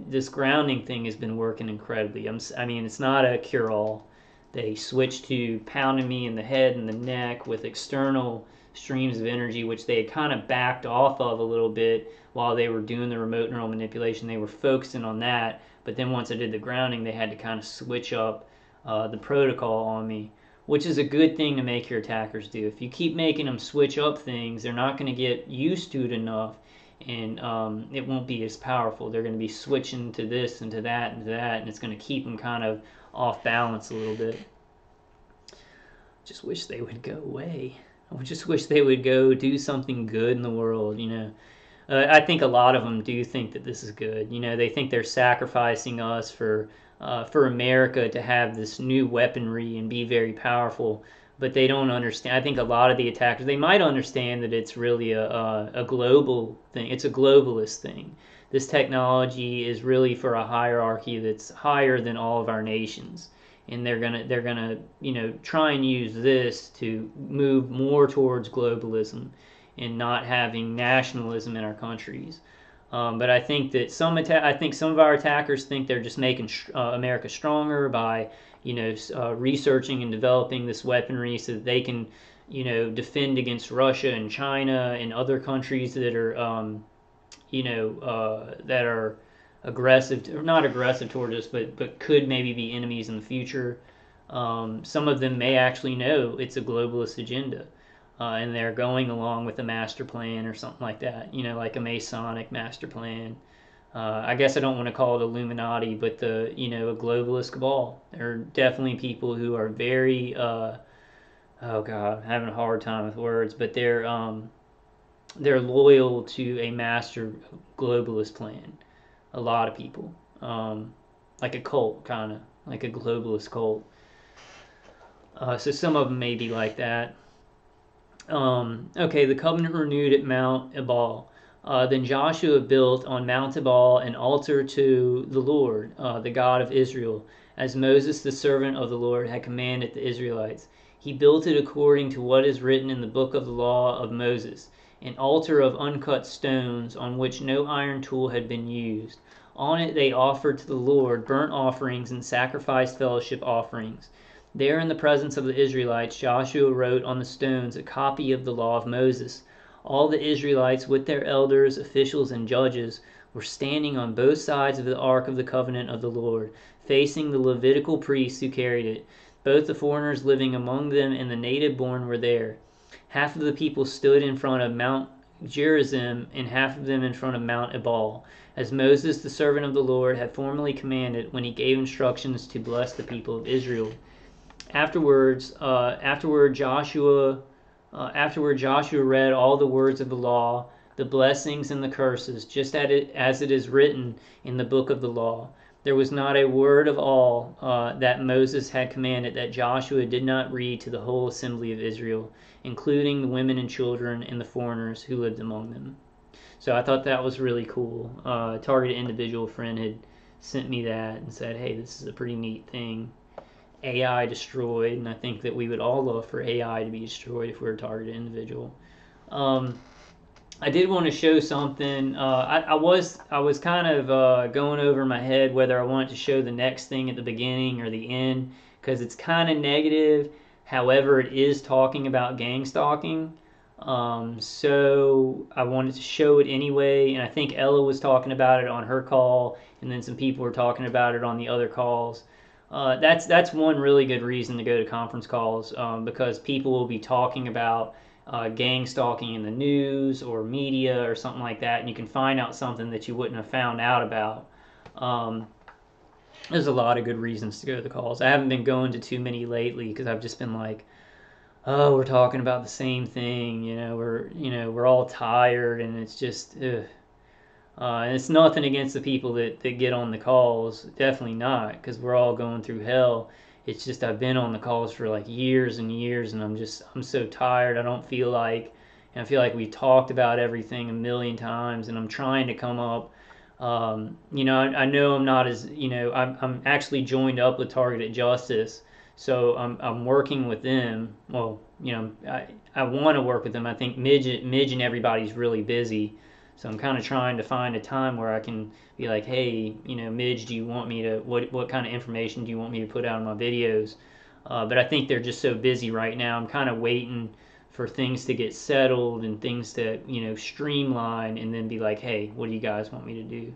this grounding thing has been working incredibly. It's not a cure-all. They switched to pounding me in the head and the neck with external streams of energy, which they had kind of backed off of a little bit while they were doing the remote neural manipulation. They were focusing on that, but then once I did the grounding, they had to kind of switch up the protocol on me, which is a good thing to make your attackers do. If you keep making them switch up things, they're not going to get used to it enough, and it won't be as powerful. They're going to be switching to this and to that and to that, and it's going to keep them kind of off balance a little bit. Just wish they would go away. I just wish they would go do something good in the world, I think a lot of them do think that this is good. They think they're sacrificing us for America to have this new weaponry and be very powerful, but they don't understand. I think a lot of the attackers, they might understand that it's really a global thing. It's a globalist thing. This technology is really for a hierarchy that's higher than all of our nations, and they're gonna try and use this to move more towards globalism and not having nationalism in our countries. But I think that some of our attackers think they're just making America stronger by researching and developing this weaponry so that they can defend against Russia and China and other countries that are that are aggressive, or not aggressive towards us, but could maybe be enemies in the future. Some of them may actually know it's a globalist agenda, and they're going along with a master plan or something like that, like a Masonic master plan. I guess I don't want to call it Illuminati, but a globalist cabal. There are definitely people who are very, oh God, I'm having a hard time with words, but they're loyal to a master globalist plan. A lot of people, like a cult, kind of like a globalist cult. So some of them may be like that. Okay, the covenant renewed at Mount Ebal. Then Joshua built on Mount Ebal an altar to the Lord, the God of Israel, as Moses, the servant of the Lord, had commanded the Israelites. He built it according to what is written in the book of the law of Moses, an altar of uncut stones on which no iron tool had been used. On it they offered to the Lord burnt offerings and sacrificed fellowship offerings. There in the presence of the Israelites, Joshua wrote on the stones a copy of the law of Moses. All the Israelites, with their elders, officials, and judges, were standing on both sides of the ark of the covenant of the Lord, facing the Levitical priests who carried it. Both the foreigners living among them and the native born were there. Half of the people stood in front of Mount Gerizim, and half of them in front of Mount Ebal, as Moses, the servant of the Lord, had formerly commanded when he gave instructions to bless the people of Israel. Afterward, Joshua read all the words of the law, the blessings and the curses, just as it is written in the book of the law. There was not a word of all that Moses had commanded that Joshua did not read to the whole assembly of Israel, including the women and children and the foreigners who lived among them. So I thought that was really cool. A targeted individual friend had sent me that and said, hey, this is a pretty neat thing. AI destroyed, and I think that we would all love for AI to be destroyed if we were a targeted individual. I did want to show something. I was kind of going over my head whether I wanted to show the next thing at the beginning or the end, because it's kind of negative. However, it is talking about gang stalking. So I wanted to show it anyway, and I think Ella was talking about it on her call, and then some people were talking about it on the other calls. That's one really good reason to go to conference calls, because people will be talking about gang stalking in the news or media or something like that, and you can find out something that you wouldn't have found out about. There's a lot of good reasons to go to the calls. I haven't been going to too many lately because I've just been like, oh, we're talking about the same thing. We're all tired, and it's just, ugh. And it's nothing against the people that get on the calls. Definitely not, because we're all going through hell. It's just I've been on the calls for like years and years, and I'm so tired. And I feel like we talked about everything a million times, and I'm trying to come up. I know I'm not as, I'm actually joined up with Targeted Justice, so I'm working with them. Well, I want to work with them. I think Midge and everybody's really busy. So I'm kind of trying to find a time where I can be like, hey, Midge, do you want me to, what kind of information do you want me to put out in my videos? But I think they're just so busy right now. I'm kind of waiting for things to get settled and things to, streamline, and then be like, hey, what do you guys want me to do?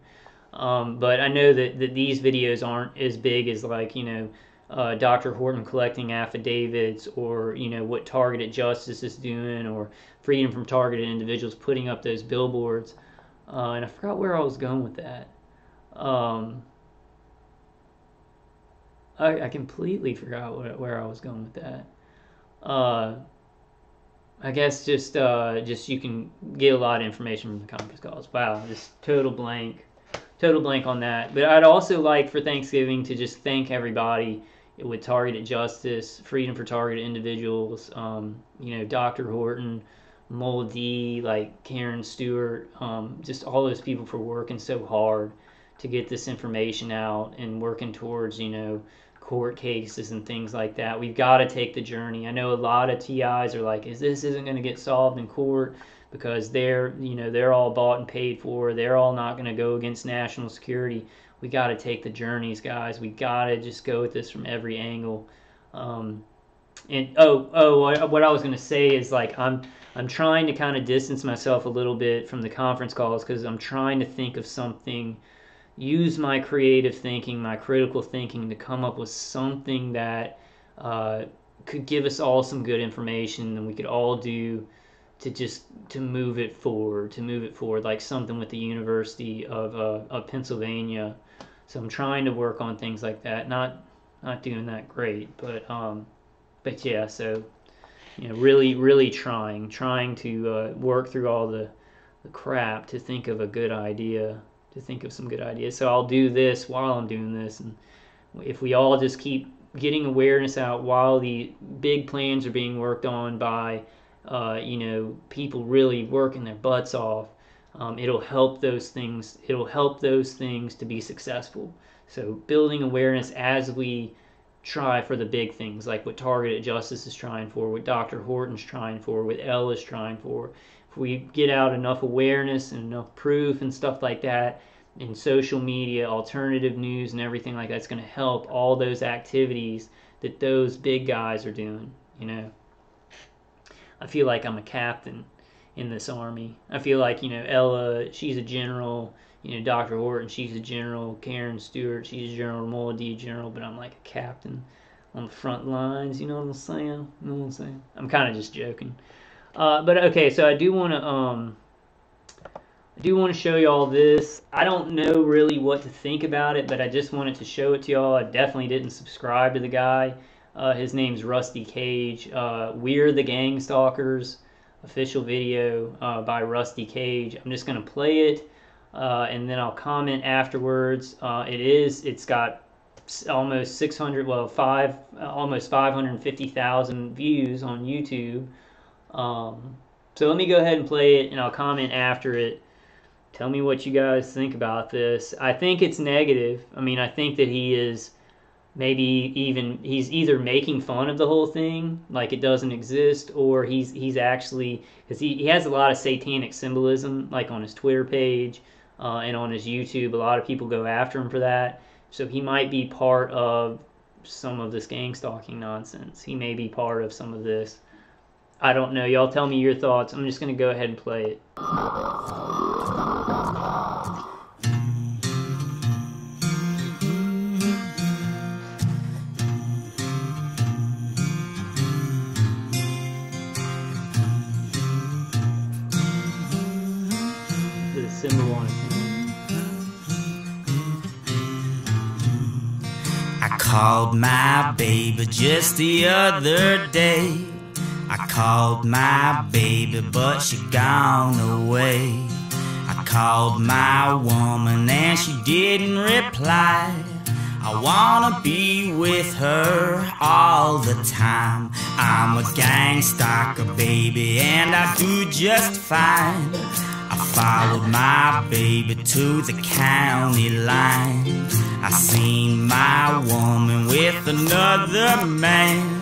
But I know that these videos aren't as big as like, Dr. Horton collecting affidavits, or what Targeted Justice is doing, or Freedom from Targeted Individuals putting up those billboards. And I forgot where I was going with that. I completely forgot where I was going with that. I guess just you can get a lot of information from the conference calls. Wow, just total blank on that. But I'd also like for Thanksgiving to just thank everybody with Targeted Justice, Freedom for Targeted Individuals, Dr. Horton, Mole D, like Karen Stewart, just all those people for working so hard to get this information out and working towards, court cases and things like that. We've got to take the journey. I know a lot of TIs are like, this isn't going to get solved in court because they're all bought and paid for. They're all not going to go against national security. We got to take the journeys, guys. We got to just go with this from every angle. What I was going to say is, like, I'm trying to kind of distance myself a little bit from the conference calls because I'm trying to think of something, use my creative thinking, my critical thinking to come up with something that could give us all some good information and we could all do to move it forward, like something with the University of Pennsylvania. So I'm trying to work on things like that. Not doing that great, but yeah. So really trying to work through all the crap to think of a good idea, to think of some good ideas. So I'll do this while I'm doing this, and if we all just keep getting awareness out while the big plans are being worked on by people really working their butts off, it'll help those things to be successful. So building awareness as we try for the big things, like what Targeted Justice is trying for, what Dr. Horton's trying for, what Ella's trying for. If we get out enough awareness and enough proof and stuff like that in social media, alternative news and everything like that, it's going to help all those activities that those big guys are doing. I feel like I'm a captain in this army. I feel like, Ella, she's a general, Dr. Horton, she's a general, Karen Stewart, she's a general, Mola D, general, but I'm like a captain on the front lines, you know what I'm saying? I'm kind of just joking. But okay, so I do want to show you all this. I don't know really what to think about it, but I just wanted to show it to y'all. I definitely didn't subscribe to the guy. His name's Rusty Cage. We're the Gang Stalkers, official video by Rusty Cage. I'm just going to play it, and then I'll comment afterwards. It's got almost 550,000 views on YouTube. So let me go ahead and play it, and I'll comment after it. Tell me what you guys think about this. I think it's negative. I mean, I think that he's either making fun of the whole thing, like it doesn't exist, or he's actually, because he has a lot of satanic symbolism, like on his Twitter page and on his YouTube. A lot of people go after him for that. So he might be part of some of this gang stalking nonsense. He may be part of some of this. I don't know. Y'all tell me your thoughts. I'm just going to go ahead and play it. symbol on his hand. I called my baby just the other day. I called my baby, but she gone away. I called my woman and she didn't reply. I wanna be with her all the time. I'm a gang stalker, baby, and I do just fine. I followed my baby to the county line. I seen my woman with another man.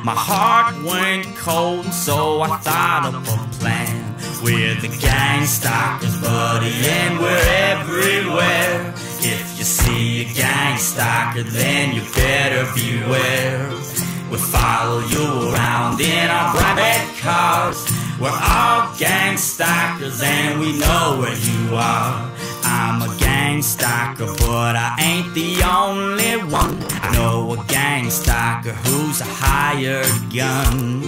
My heart went cold, so I thought of a plan. We're the gang stalkers, buddy, and we're everywhere. If you see a gang stalker, then you better beware. We follow you around in our bright red cars. We're all gang stalkers and we know where you are. I'm a gang stalker, but I ain't the only one. I know a gang stalker who's a hired gun.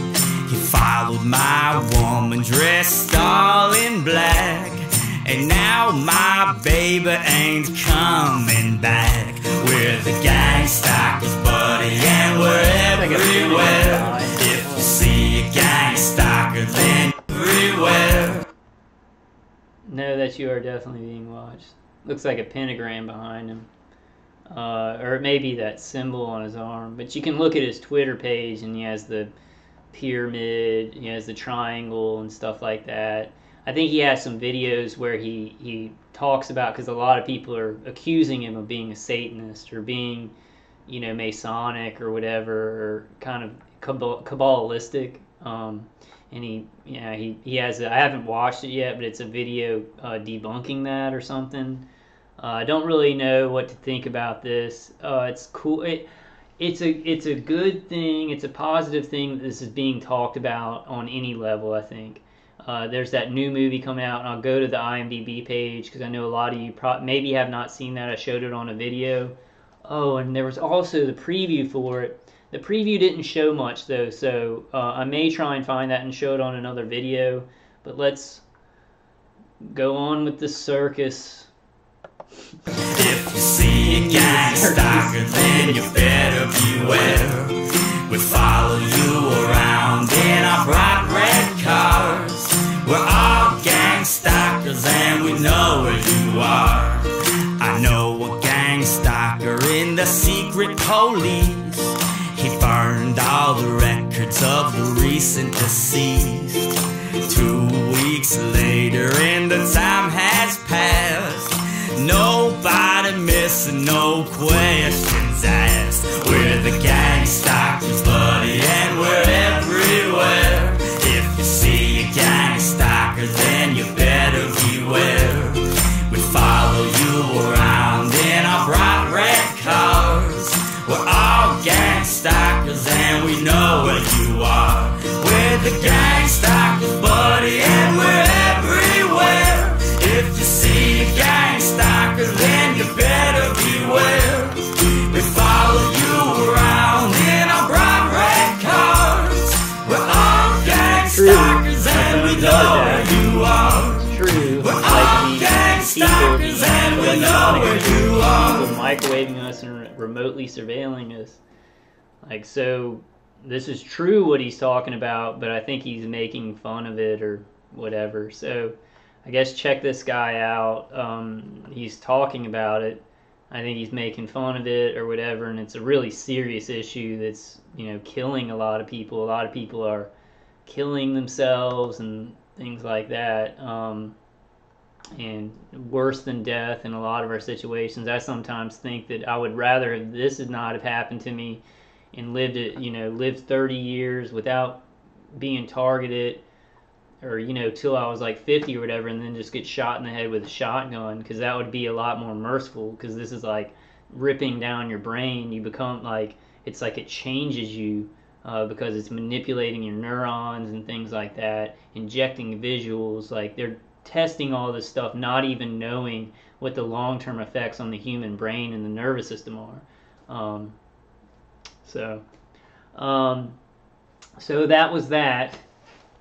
He followed my woman dressed all in black, and now my baby ain't coming back. We're the gang stalkers, buddy, and we're everywhere. If you see a gang stalker, then everywhere. Know that you are definitely being watched. Looks like a pentagram behind him. Or it may be that symbol on his arm. But you can look at his Twitter page and he has the pyramid, he has the triangle and stuff like that. I think he has some videos where he talks about, because a lot of people are accusing him of being a Satanist or being, you know, Masonic or whatever, or kind of Kabbalistic. And he has I haven't watched it yet, but it's a video debunking that or something. I don't really know what to think about this. It's cool. It's a good thing. It's a positive thing that this is being talked about on any level, I think. There's that new movie coming out, and I'll go to the IMDb page because I know a lot of you maybe have not seen that. I showed it on a video. Oh, and there was also the preview for it. The preview didn't show much, though, so I may try and find that and show it on another video. But let's go on with the circus. If you see a gang stalker, then you better beware. We follow you around in our bright red cars. We're all gang stalkers and we know where you are. I know a gang stalker in the secret police. He burned all the records of the recent deceased. 2 weeks later and the time has passed. Nobody missing, no questions asked. We're the gang stalkers, buddy, and we're everywhere. If you see a gang stalker, then you better beware. We follow you around in our bright red cars. We're all gang stalkers and we know where you are. We're the gang stalkers, buddy, and we're everywhere. If you see a gang stalker, then you better beware. We follow you around in our bright red cars. We're all gang stalkers and we know where you are. True. We're all gang stalkers and we know where you are. Microwaving us and remotely surveilling us. Like, so this is true what he's talking about, but I think he's making fun of it or whatever. So I guess check this guy out. He's talking about it. I think he's making fun of it or whatever, and it's a really serious issue that's, you know, killing a lot of people. A lot of people are killing themselves and things like that. And worse than death in a lot of our situations. I sometimes think that I would rather have this had not have happened to me and lived 30 years without being targeted, or, you know, till I was like 50 or whatever, and then just get shot in the head with a shotgun, because that would be a lot more merciful, because this is like ripping down your brain. You become like, it's like it changes you, because it's manipulating your neurons and things like that, injecting visuals. Like, they're testing all this stuff, not even knowing what the long-term effects on the human brain and the nervous system are. So that was that.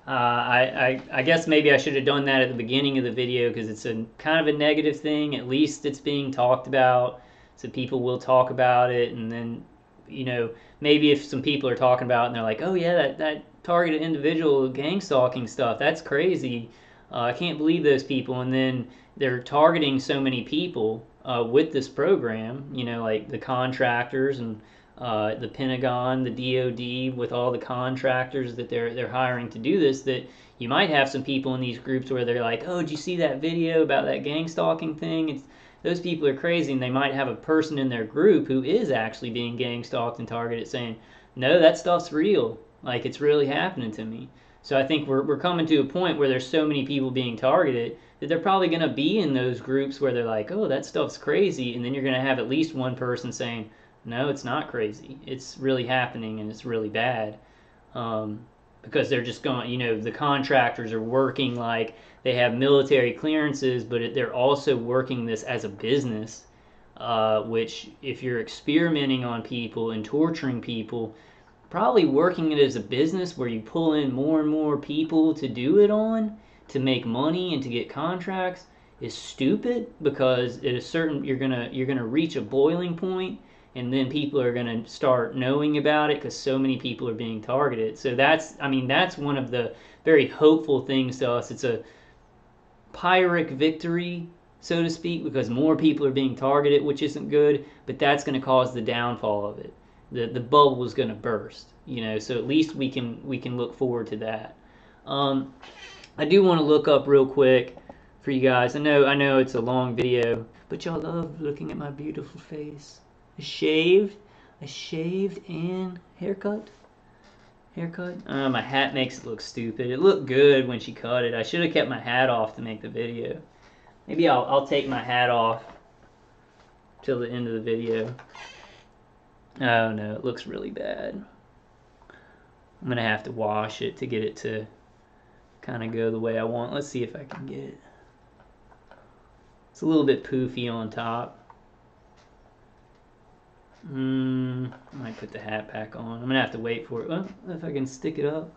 I guess maybe I should have done that at the beginning of the video because it's a kind of a negative thing. At least it's being talked about, so people will talk about it, and then maybe if some people are talking about it and they're like, oh yeah, that targeted individual gang stalking stuff, that's crazy. I can't believe those people, and then they're targeting so many people with this program. Like the contractors and the Pentagon, the DoD, with all the contractors that they're hiring to do this, that you might have some people in these groups where they're like, oh, did you see that video about that gang stalking thing? Those people are crazy, and they might have a person in their group who is actually being gang stalked and targeted saying, no, that stuff's real. Like, it's really happening to me. So I think we're coming to a point where there's so many people being targeted that they're probably going to be in those groups where they're like, oh, that stuff's crazy, and then you're going to have at least one person saying, no, it's not crazy. It's really happening, and it's really bad. Because they're just going, the contractors are working like they have military clearances, but they're also working this as a business, which if you're experimenting on people and torturing people, probably working it as a business where you pull in more and more people to do it on, to make money and to get contracts, is stupid, because at a certain you're gonna reach a boiling point, and then people are going to start knowing about it because so many people are being targeted. So that's one of the very hopeful things to us. It's a Pyrrhic victory, so to speak, because more people are being targeted, which isn't good, but that's going to cause the downfall of it. The bubble is going to burst, so at least we can look forward to that. I do want to look up real quick for you guys. I know it's a long video, but y'all love looking at my beautiful face. I shaved and haircut. My hat makes it look stupid. It looked good when she cut it. I should have kept my hat off to make the video. Maybe I'll take my hat off till the end of the video. Oh no, it looks really bad. I'm gonna have to wash it to get it to kind of go the way I want. Let's see if I can get it. It's a little bit poofy on top. I might put the hat back on. I'm gonna have to wait for it. Well, if I can stick it up.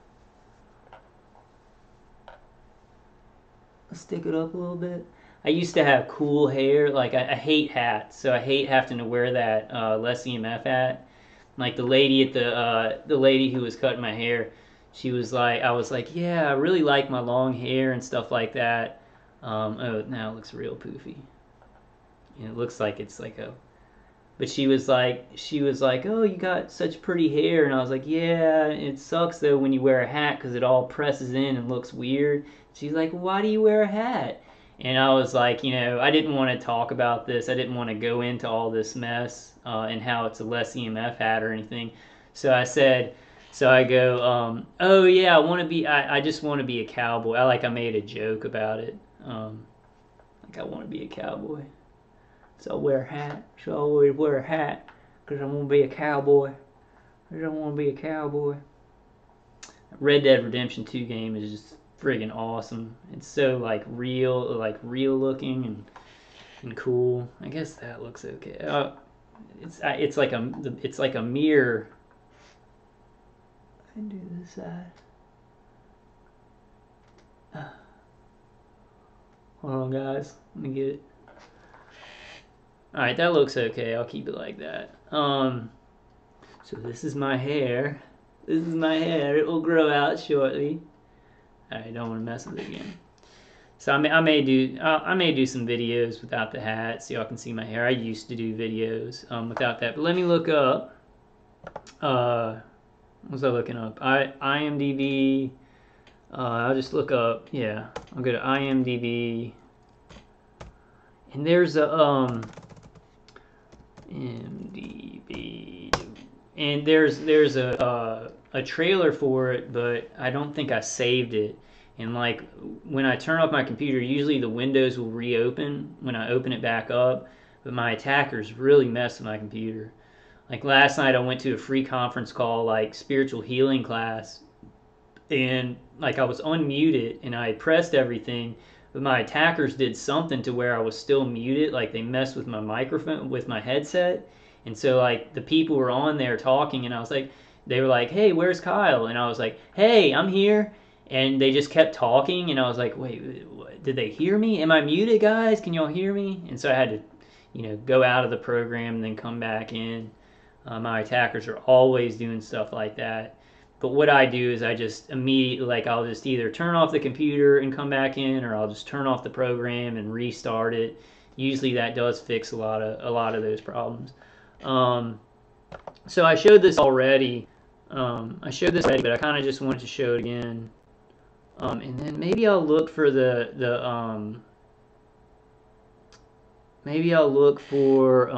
Stick it up a little bit. I used to have cool hair. Like, I hate hats, so I hate having to wear that less EMF hat. Like the lady at the lady who was cutting my hair, she was like, I was like, yeah, I really like my long hair and stuff like that. Oh, now it looks real poofy. It looks like it's like a. But she was like, oh, you got such pretty hair. And I was like, yeah, it sucks, though, when you wear a hat because it all presses in and looks weird. She's like, why do you wear a hat? And I was like, I didn't want to talk about this. I didn't want to go into all this mess and how it's a less EMF hat or anything. So I go, oh, yeah, I just want to be a cowboy. I made a joke about it. I want to be a cowboy. So I wear a hat. So I always wear a hat because I want to be a cowboy. Red Dead Redemption 2 game is just friggin' awesome. It's so real looking and cool. I guess that looks okay. It's like a mirror. I can do this side. Hold on, guys. Let me get it. Alright, that looks okay. I'll keep it like that. So this is my hair. It will grow out shortly. Alright, don't want to mess with it again. So I may do some videos without the hat, so y'all can see my hair. I used to do videos without that. But let me look up. What was I looking up? IMDb. I'll just look up. Yeah, I'll go to IMDb. And there's a IMDb, and there's a trailer for it, but I don't think I saved it. And when I turn off my computer, usually the windows will reopen when I open it back up, but my attackers really mess with my computer. Like last night I went to a free conference call, spiritual healing class, and I was unmuted and I pressed everything, but my attackers did something to where I was still muted. They messed with my microphone, with my headset. And so the people were on there talking, and I was like, they were like, hey, where's Kyle? And I was like, hey, I'm here. and they just kept talking, and I was like, wait, did they hear me? Am I muted, guys? Can y'all hear me? And so I had to, go out of the program and then come back in. My attackers are always doing stuff like that. But what I do is I just immediately, like, I'll just either turn off the computer and come back in, or I'll just turn off the program and restart it. Usually that does fix a lot of those problems. So I showed this already. But I kind of just wanted to show it again. And then maybe I'll look for maybe I'll look for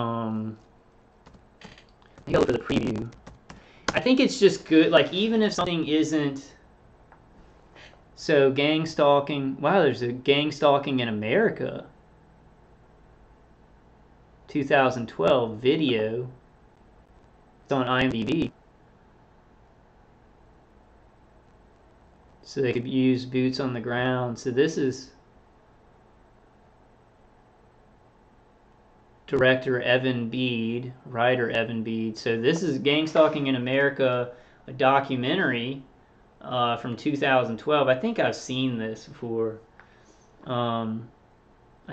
the preview. I think it's just good, like, even if something isn't, so gang stalking, wow, there's a gang stalking in America, 2012 video, it's on IMDb, so they could use boots on the ground. So this is director Evan Bede, writer Evan Bede. So this is Gang Stalking in America, a documentary from 2012. I think I've seen this before. I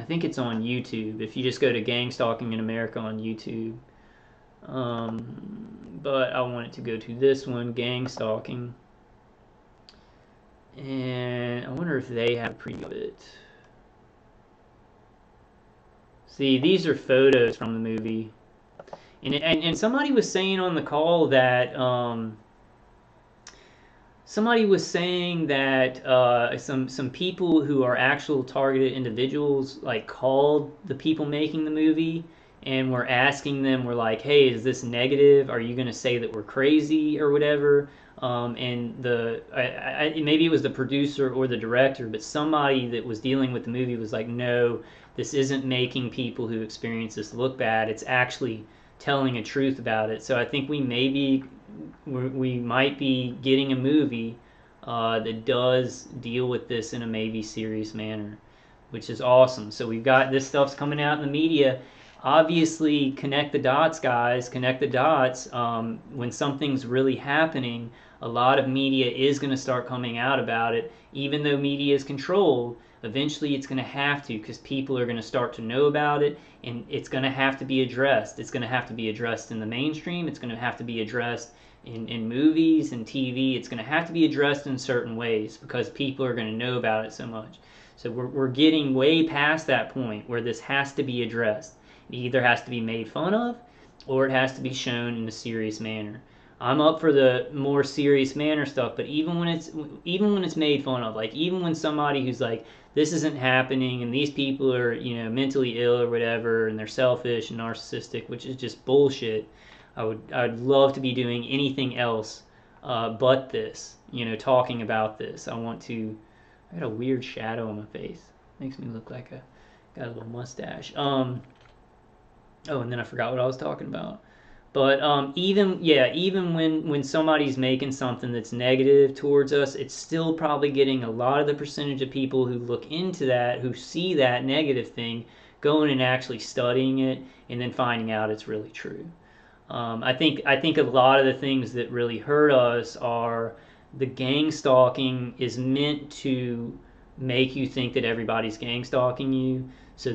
think it's on YouTube. If you just go to Gang Stalking in America on YouTube. But I want it to go to this one, Gang Stalking. And I wonder if they have a preview of it. See, these are photos from the movie, and somebody was saying on the call that some people who are actual targeted individuals, like, called the people making the movie and were asking them, were like, hey, is this negative? Are you going to say that we're crazy or whatever? And maybe it was the producer or the director, but somebody that was dealing with the movie was like, no, this isn't making people who experience this look bad. It's actually telling a truth about it. So I think we might be getting a movie that does deal with this in a maybe serious manner, which is awesome. So we've got this stuff's coming out in the media. Obviously, connect the dots, guys. Connect the dots. When something's really happening, a lot of media is going to start coming out about it. Even though media is controlled, eventually it's going to have to, because people are going to start to know about it, and it's going to have to be addressed. It's going to have to be addressed in the mainstream. It's going to have to be addressed in movies and TV. It's going to have to be addressed in certain ways because people are going to know about it so much. So we're getting way past that point where this has to be addressed. It either has to be made fun of or it has to be shown in a serious manner. I'm up for the more serious manner stuff, but even when it's made fun of, like, even when somebody who's like, this isn't happening and these people are, mentally ill or whatever, and they're selfish and narcissistic, which is just bullshit. I'd love to be doing anything else but this, talking about this. I got a weird shadow on my face. Makes me look like got a little mustache. Oh, and then I forgot what I was talking about. But even when somebody's making something that's negative towards us, it's still probably getting a lot of the percentage of people who look into that, who see that negative thing, going and actually studying it and then finding out it's really true. I think a lot of the things that really hurt us are the gang stalking is meant to make you think that everybody's gang stalking you. So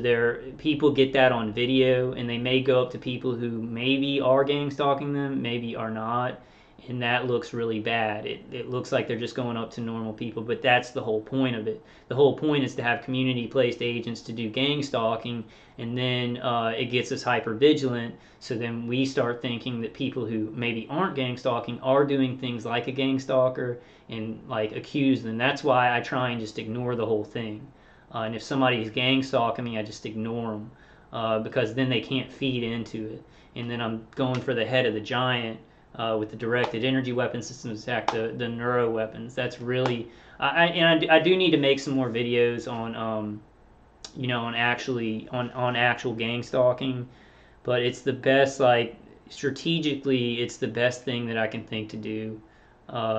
people get that on video, and they may go up to people who maybe are gang stalking them, maybe are not, and that looks really bad. It looks like they're just going up to normal people, but that's the whole point of it. The whole point is to have community-placed agents to do gang stalking, and then it gets us hyper-vigilant, so then we start thinking that people who maybe aren't gang stalking are doing things like a gang stalker and, like, accuse them. That's why I try and just ignore the whole thing. And if somebody's gang stalking me, I just ignore them because then they can't feed into it. And then I'm going for the head of the giant with the directed energy weapon systems attack, the neuro weapons. That's really I do need to make some more videos on on actual gang stalking, but it's the best, like, strategically it's the best thing that I can think to do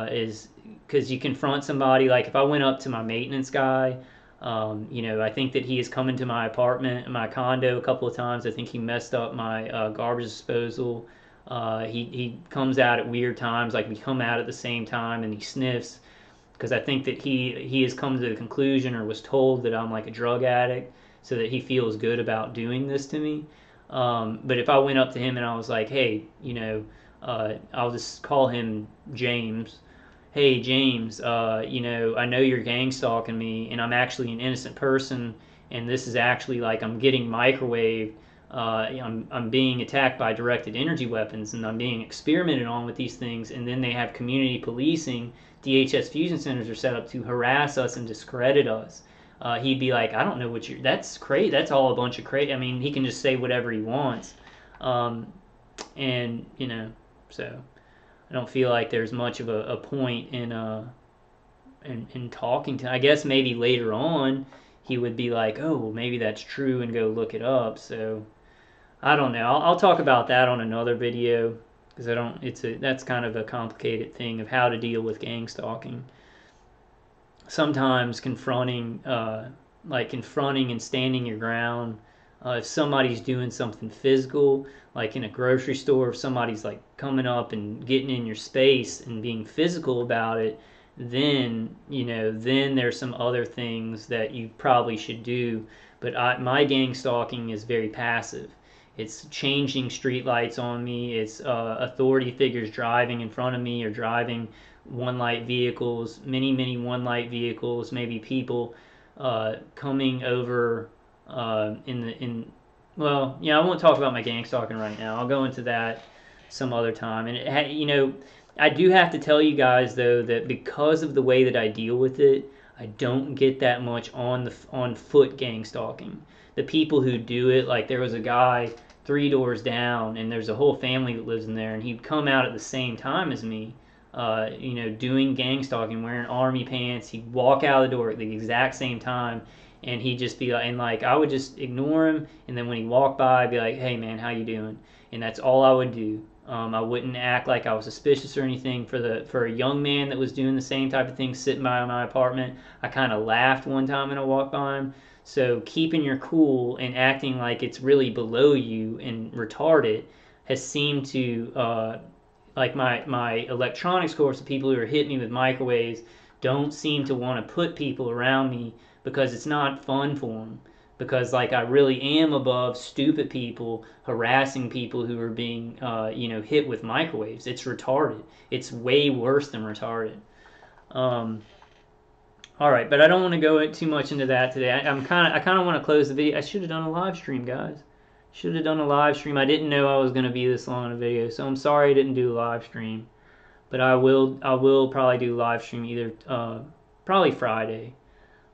is because you confront somebody. Like, if I went up to my maintenance guy. I think that he has come into my apartment, my condo, a couple of times. I think he messed up my garbage disposal. He comes out at weird times, like we come out at the same time, and he sniffs. because I think that he has come to the conclusion or was told that I'm like a drug addict, so that he feels good about doing this to me. But if I went up to him and I was like, hey, I'll just call him James. Hey, James, I know you're gang stalking me, and I'm actually an innocent person, and this is actually like I'm getting microwaved. I'm being attacked by directed energy weapons, and I'm being experimented on with these things, and then they have community policing. DHS fusion centers are set up to harass us and discredit us. He'd be like, I don't know what you're. That's crazy. That's all a bunch of crazy. I mean, he can just say whatever he wants, and so I don't feel like there's much of a point in talking to. I guess maybe later on he would be like, oh, well, maybe that's true, and go look it up. So I don't know. I'll talk about that on another video, because that's kind of a complicated thing of how to deal with gang stalking. Sometimes confronting and standing your ground. If somebody's doing something physical, like in a grocery store, if somebody's like coming up and getting in your space and being physical about it, then there's some other things that you probably should do. But my gang stalking is very passive. It's changing streetlights on me. It's authority figures driving in front of me, or driving one light vehicles, many one light vehicles, maybe people coming over well, I won't talk about my gang stalking right now. I'll go into that some other time. And I do have to tell you guys though that because of the way that I deal with it, I don't get that much on foot gang stalking. The people who do it, like there was a guy 3 doors down, and there's a whole family that lives in there, and he'd come out at the same time as me, doing gang stalking, wearing army pants. He'd walk out the door at the exact same time, and he'd just be like, and like I would just ignore him, and then when he walked by, I'd be like, hey man, how you doing? And that's all I would do. I wouldn't act like I was suspicious or anything. For a young man that was doing the same type of thing, sitting by my apartment, I kind of laughed one time when I walked by him. So keeping your cool and acting like it's really below you and retarded has seemed to, like my electronics course, the people who are hitting me with microwaves don't seem to want to put people around me, because it's not fun for them. Because like I really am above stupid people harassing people who are being hit with microwaves. It's retarded. It's way worse than retarded. All right, but I don't want to go too much into that today. I kind of want to close the video. I should have done a live stream, guys. Should have done a live stream. I didn't know I was going to be this long in a video, so I'm sorry I didn't do a live stream. But I will probably do a live stream either probably Friday.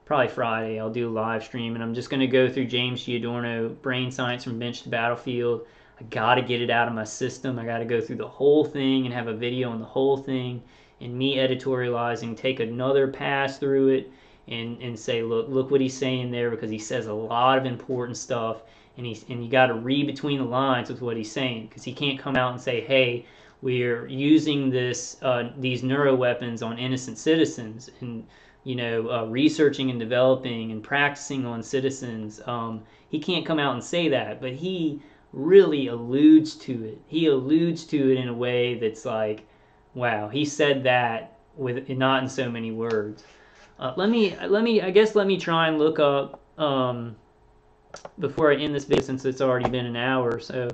Probably Friday I'll do a live stream, and I'm just going to go through James Giordano, Brain Science from Bench to Battlefield. I got to get it out of my system. I got to go through the whole thing and have a video on the whole thing, and me editorializing, take another pass through it, and say, look what he's saying there, because he says a lot of important stuff, and you got to read between the lines with what he's saying, because he can't come out and say, hey, we're using these neuro weapons on innocent citizens, and researching and developing and practicing on citizens. He can't come out and say that, but he really alludes to it. He alludes to it in a way that's like, wow, he said that with not in so many words. Let me try and look up before I end this video, since it's already been an hour. So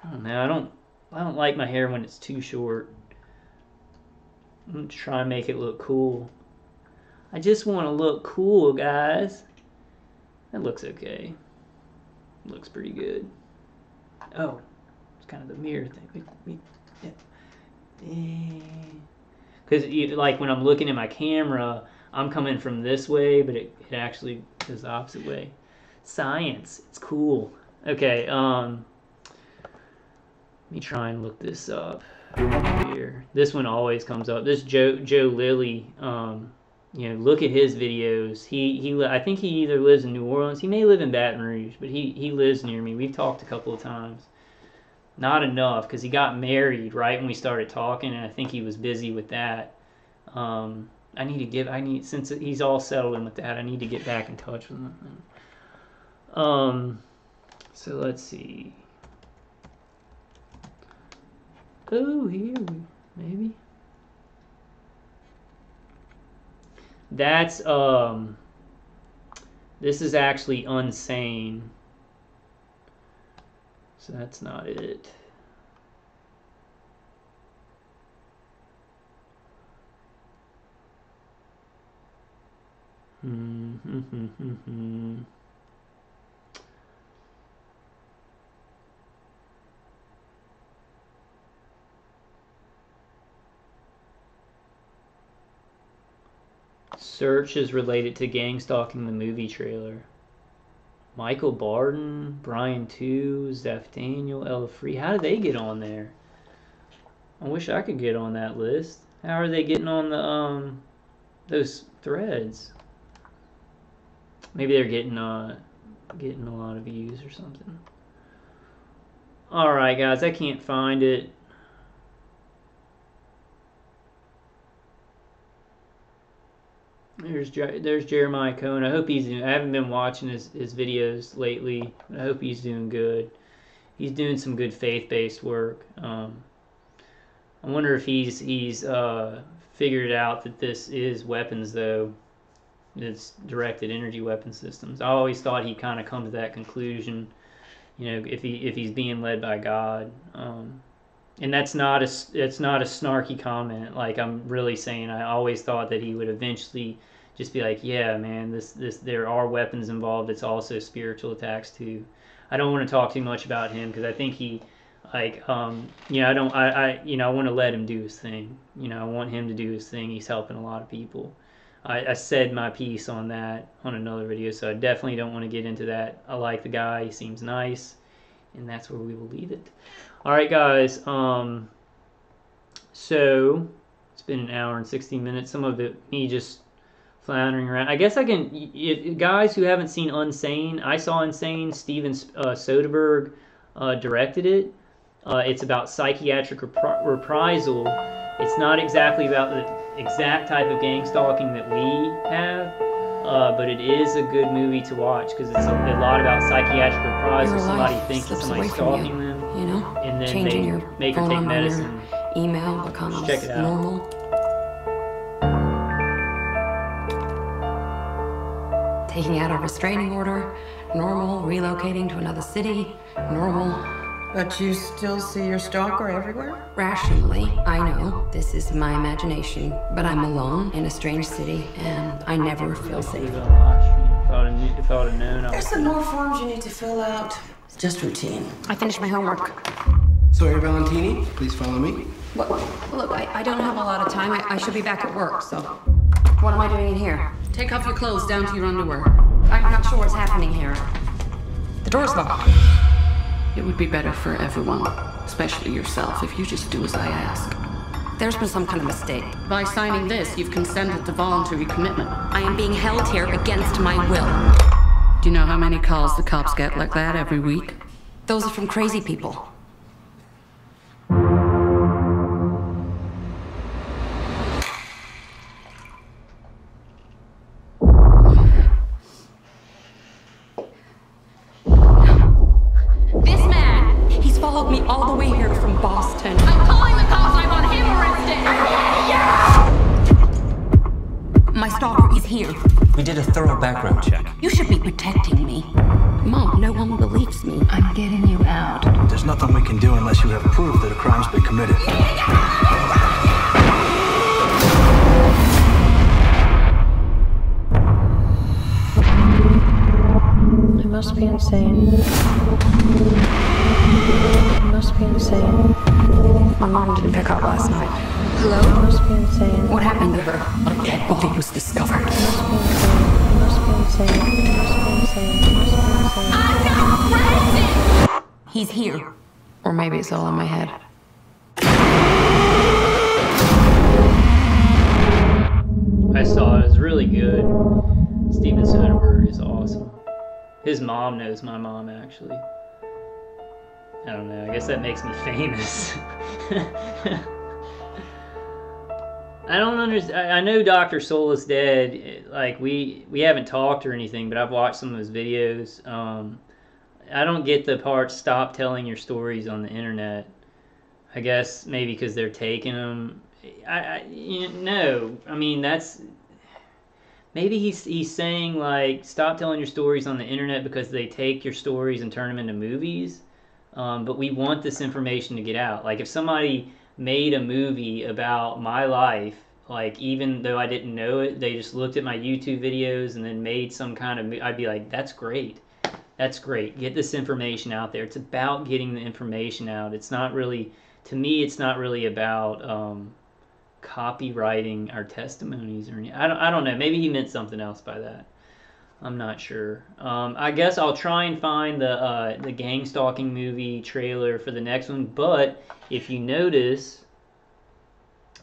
I don't know. I don't like my hair when it's too short. I'm gonna try and make it look cool. I just want to look cool, guys. That looks okay. Looks pretty good. Oh, it's kind of the mirror thing. Because like when I'm looking at my camera, I'm coming from this way, but it actually is the opposite way. Science, it's cool. Okay, let me try and look this up here. This one always comes up. This Joe Lilly. Look at his videos. I think he either lives in New Orleans. He may live in Baton Rouge, but he lives near me. We've talked a couple of times. Not enough, because he got married right when we started talking, and I think he was busy with that. Since he's all settled in with that, I need to get back in touch with him. So let's see. Oh, here maybe. That's this is actually Unsane. So that's not it. Search is related to Gang Stalking the movie trailer. Michael Barden, Brian Two, Zeph Daniel, Ella Free. How did they get on there? I wish I could get on that list. How are they getting on the those threads? Maybe they're getting a lot of views or something. All right, guys, I can't find it. There's Jeremiah Cohen. I hope he's doing. I haven't been watching his videos lately. I hope he's doing good. He's doing some good faith-based work. I wonder if he's figured out that this is weapons, though. It's directed energy weapon systems. I always thought he kind of come to that conclusion. You know, if he's being led by God. And that's not a snarky comment. Like, I'm really saying, I always thought that he would eventually just be like, yeah, man, this there are weapons involved. It's also spiritual attacks too. I don't want to talk too much about him because I think he, like, you know, I want to let him do his thing. You know, I want him to do his thing. He's helping a lot of people. I said my piece on that on another video, so I definitely don't want to get into that. I like the guy. He seems nice, and that's where we will leave it. All right, guys. So it's been an hour and 16 minutes. Some of it me just floundering around. I guess I can. If, guys who haven't seen Unsane, I saw Unsane. Steven Soderbergh directed it. It's about psychiatric reprisal. It's not exactly about the exact type of gang stalking that we have, but it is a good movie to watch because it's a lot about psychiatric reprisal. Somebody thinks that somebody's stalking them. You know, and then changing your make her phone take number, medicine. your email becomes Check it out. normal. Taking out a restraining order, normal. Relocating to another city, normal. But you still see your stalker everywhere? Rationally, I know this is my imagination, but I'm alone in a strange city, and I never feel safe. If I would have known, There's some more forms you need to fill out. It's just routine. I finished my homework. Sawyer Valentini, please follow me. Look, I don't have a lot of time. I should be back at work, so... What am I doing in here? Take off your clothes down to your underwear. I'm not sure what's happening here. The door's locked. It would be better for everyone, especially yourself, if you just do as I ask. There's been some kind of mistake. By signing this, you've consented to voluntary commitment. I am being held here against my will. Do you know how many calls the cops get like that every week? Those are from crazy people. This man, he's followed me all the way here from Boston. I'm calling the cops. I want him arrested. My stalker is here. We did a thorough background check. You should be protecting me. Mom, no one believes me. I'm getting you out. There's nothing we can do unless you have proof that a crime's been committed. I must be insane. I must be insane. My mom didn't pick up last night. Hello? I must be insane. What happened to her? A dead body was discovered. I must be insane. I must be insane. I must be insane. I'm not crazy! He's here. Or maybe it's all in my head. I saw it. It was really good. Steven Soderbergh is awesome. His mom knows my mom, actually. I don't know. I guess that makes me famous. I don't understand. I know Dr. Soul is dead. Like, we haven't talked or anything, but I've watched some of his videos. I don't get the part, stop telling your stories on the internet. I guess maybe because they're taking them. No. I mean, that's... maybe he's saying like stop telling your stories on the internet because they take your stories and turn them into movies. But we want this information to get out. Like if somebody made a movie about my life, like even though I didn't know it, they just looked at my YouTube videos and then made some kind of, I'd be like, that's great. That's great. Get this information out there. It's about getting the information out. It's not really, to me, it's not really about copywriting our testimonies or anything. I don't know. Maybe he meant something else by that. I'm not sure. I guess I'll try and find the gang stalking movie trailer for the next one. But if you notice,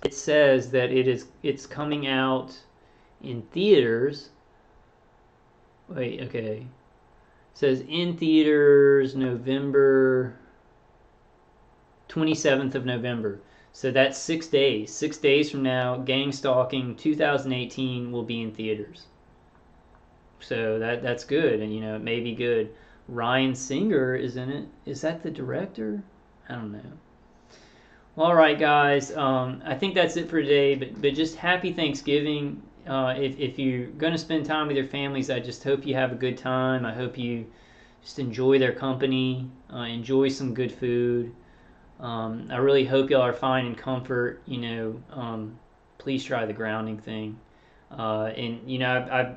it says that it's coming out in theaters. Wait, okay. It says in theaters November 27th of November. So that's 6 days. 6 days from now, Gang Stalking 2018 will be in theaters. So that's good, and it may be good. Ryan Singer is in it. Is that the director? I don't know. Well, all right, guys. I think that's it for today. But just happy Thanksgiving. If you're gonna spend time with your families, I just hope you have a good time. I hope you just enjoy their company. Enjoy some good food. I really hope y'all are finding comfort. Please try the grounding thing. I've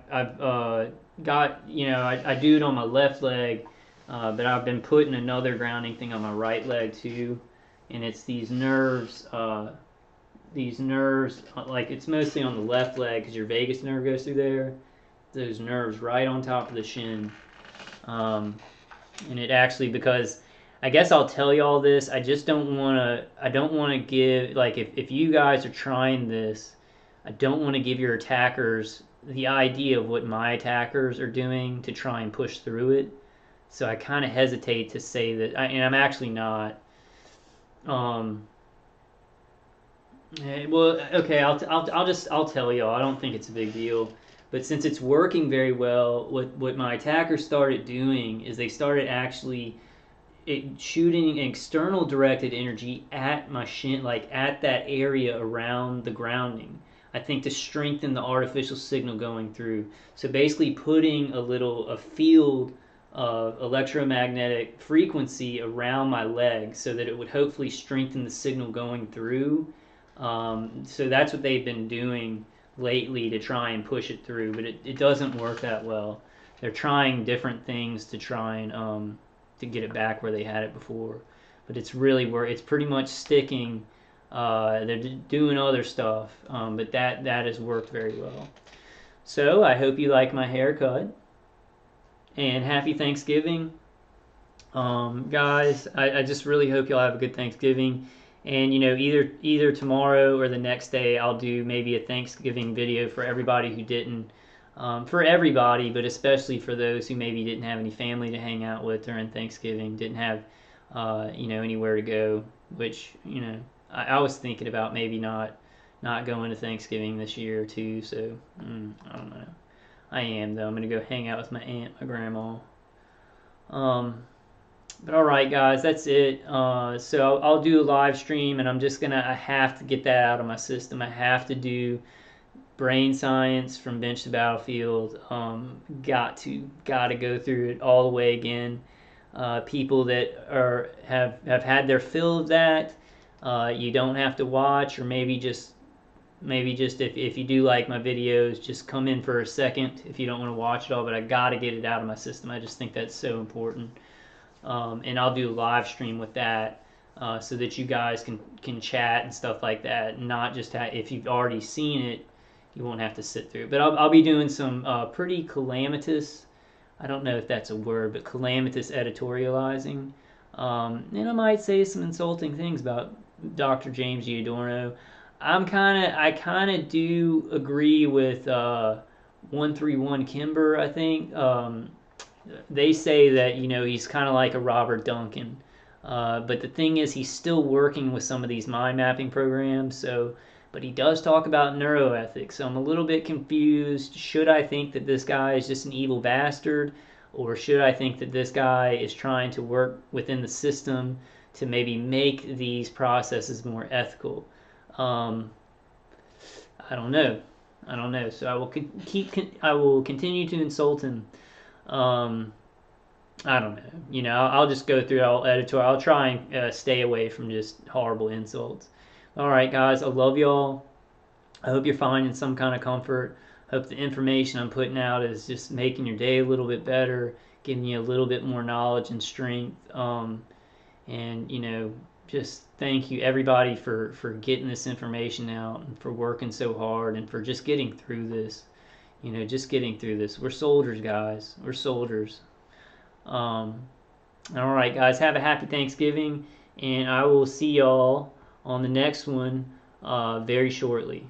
got, I do it on my left leg, but I've been putting another grounding thing on my right leg too, and it's these nerves, like it's mostly on the left leg because your vagus nerve goes through there, those nerves right on top of the shin, and it actually, because I guess I'll tell you all this, I don't want to give, like if you guys are trying this, I don't want to give your attackers the idea of what my attackers are doing to try and push through it. So I kind of hesitate to say that, and I'm actually not. Well, okay, I'll tell y'all. I don't think it's a big deal, but since it's working very well, what my attackers started doing is they started actually shooting external directed energy at my shin, like at that area around the grounding. I think to strengthen the artificial signal going through. So basically putting a field of electromagnetic frequency around my leg so that it would hopefully strengthen the signal going through. So that's what they've been doing lately to try and push it through, but it doesn't work that well. They're trying different things to try and to get it back where they had it before. But it's pretty much sticking. They're doing other stuff, but that has worked very well. So I hope you like my haircut, and happy Thanksgiving, guys. I just really hope y'all have a good Thanksgiving, and either tomorrow or the next day I'll do maybe a Thanksgiving video for everybody who didn't, for everybody, but especially for those who maybe didn't have any family to hang out with during Thanksgiving, didn't have anywhere to go, which I was thinking about maybe not going to Thanksgiving this year too, so I don't know. I am though. I'm gonna go hang out with my aunt, my grandma. But all right, guys, that's it. So I'll do a live stream, and I have to get that out of my system. I have to do Brain Science from Bench to Battlefield. Got to go through it all the way again. People that have had their fill of that. You don't have to watch, or maybe just if you do like my videos, just come in for a second if you don't want to watch it all, but I gotta get it out of my system. I just think that's so important. And I'll do a live stream with that, so that you guys can chat and stuff like that, not just if you've already seen it, you won't have to sit through it. But I'll be doing some pretty calamitous, I don't know if that's a word, but calamitous editorializing. And I might say some insulting things about Dr. James G. Adorno. I kind of do agree with 131 Kimber, I think. They say that, he's kind of like a Robert Duncan. But the thing is, he's still working with some of these mind mapping programs, but he does talk about neuroethics. So I'm a little bit confused. Should I think that this guy is just an evil bastard? Or should I think that this guy is trying to work within the system to maybe make these processes more ethical? I don't know. I don't know. So I will I will continue to insult him. I don't know. You know, I'll just go through. I'll edit to. I'll try and stay away from just horrible insults. All right, guys. I love y'all. I hope you're finding some kind of comfort. Hope the information I'm putting out is just making your day a little bit better, giving you a little bit more knowledge and strength. And you know, just thank you everybody for getting this information out and for working so hard and for just getting through this. You know, just getting through this. We're soldiers, guys. We're soldiers. All right, guys. Have a happy Thanksgiving, and I will see y'all on the next one very shortly.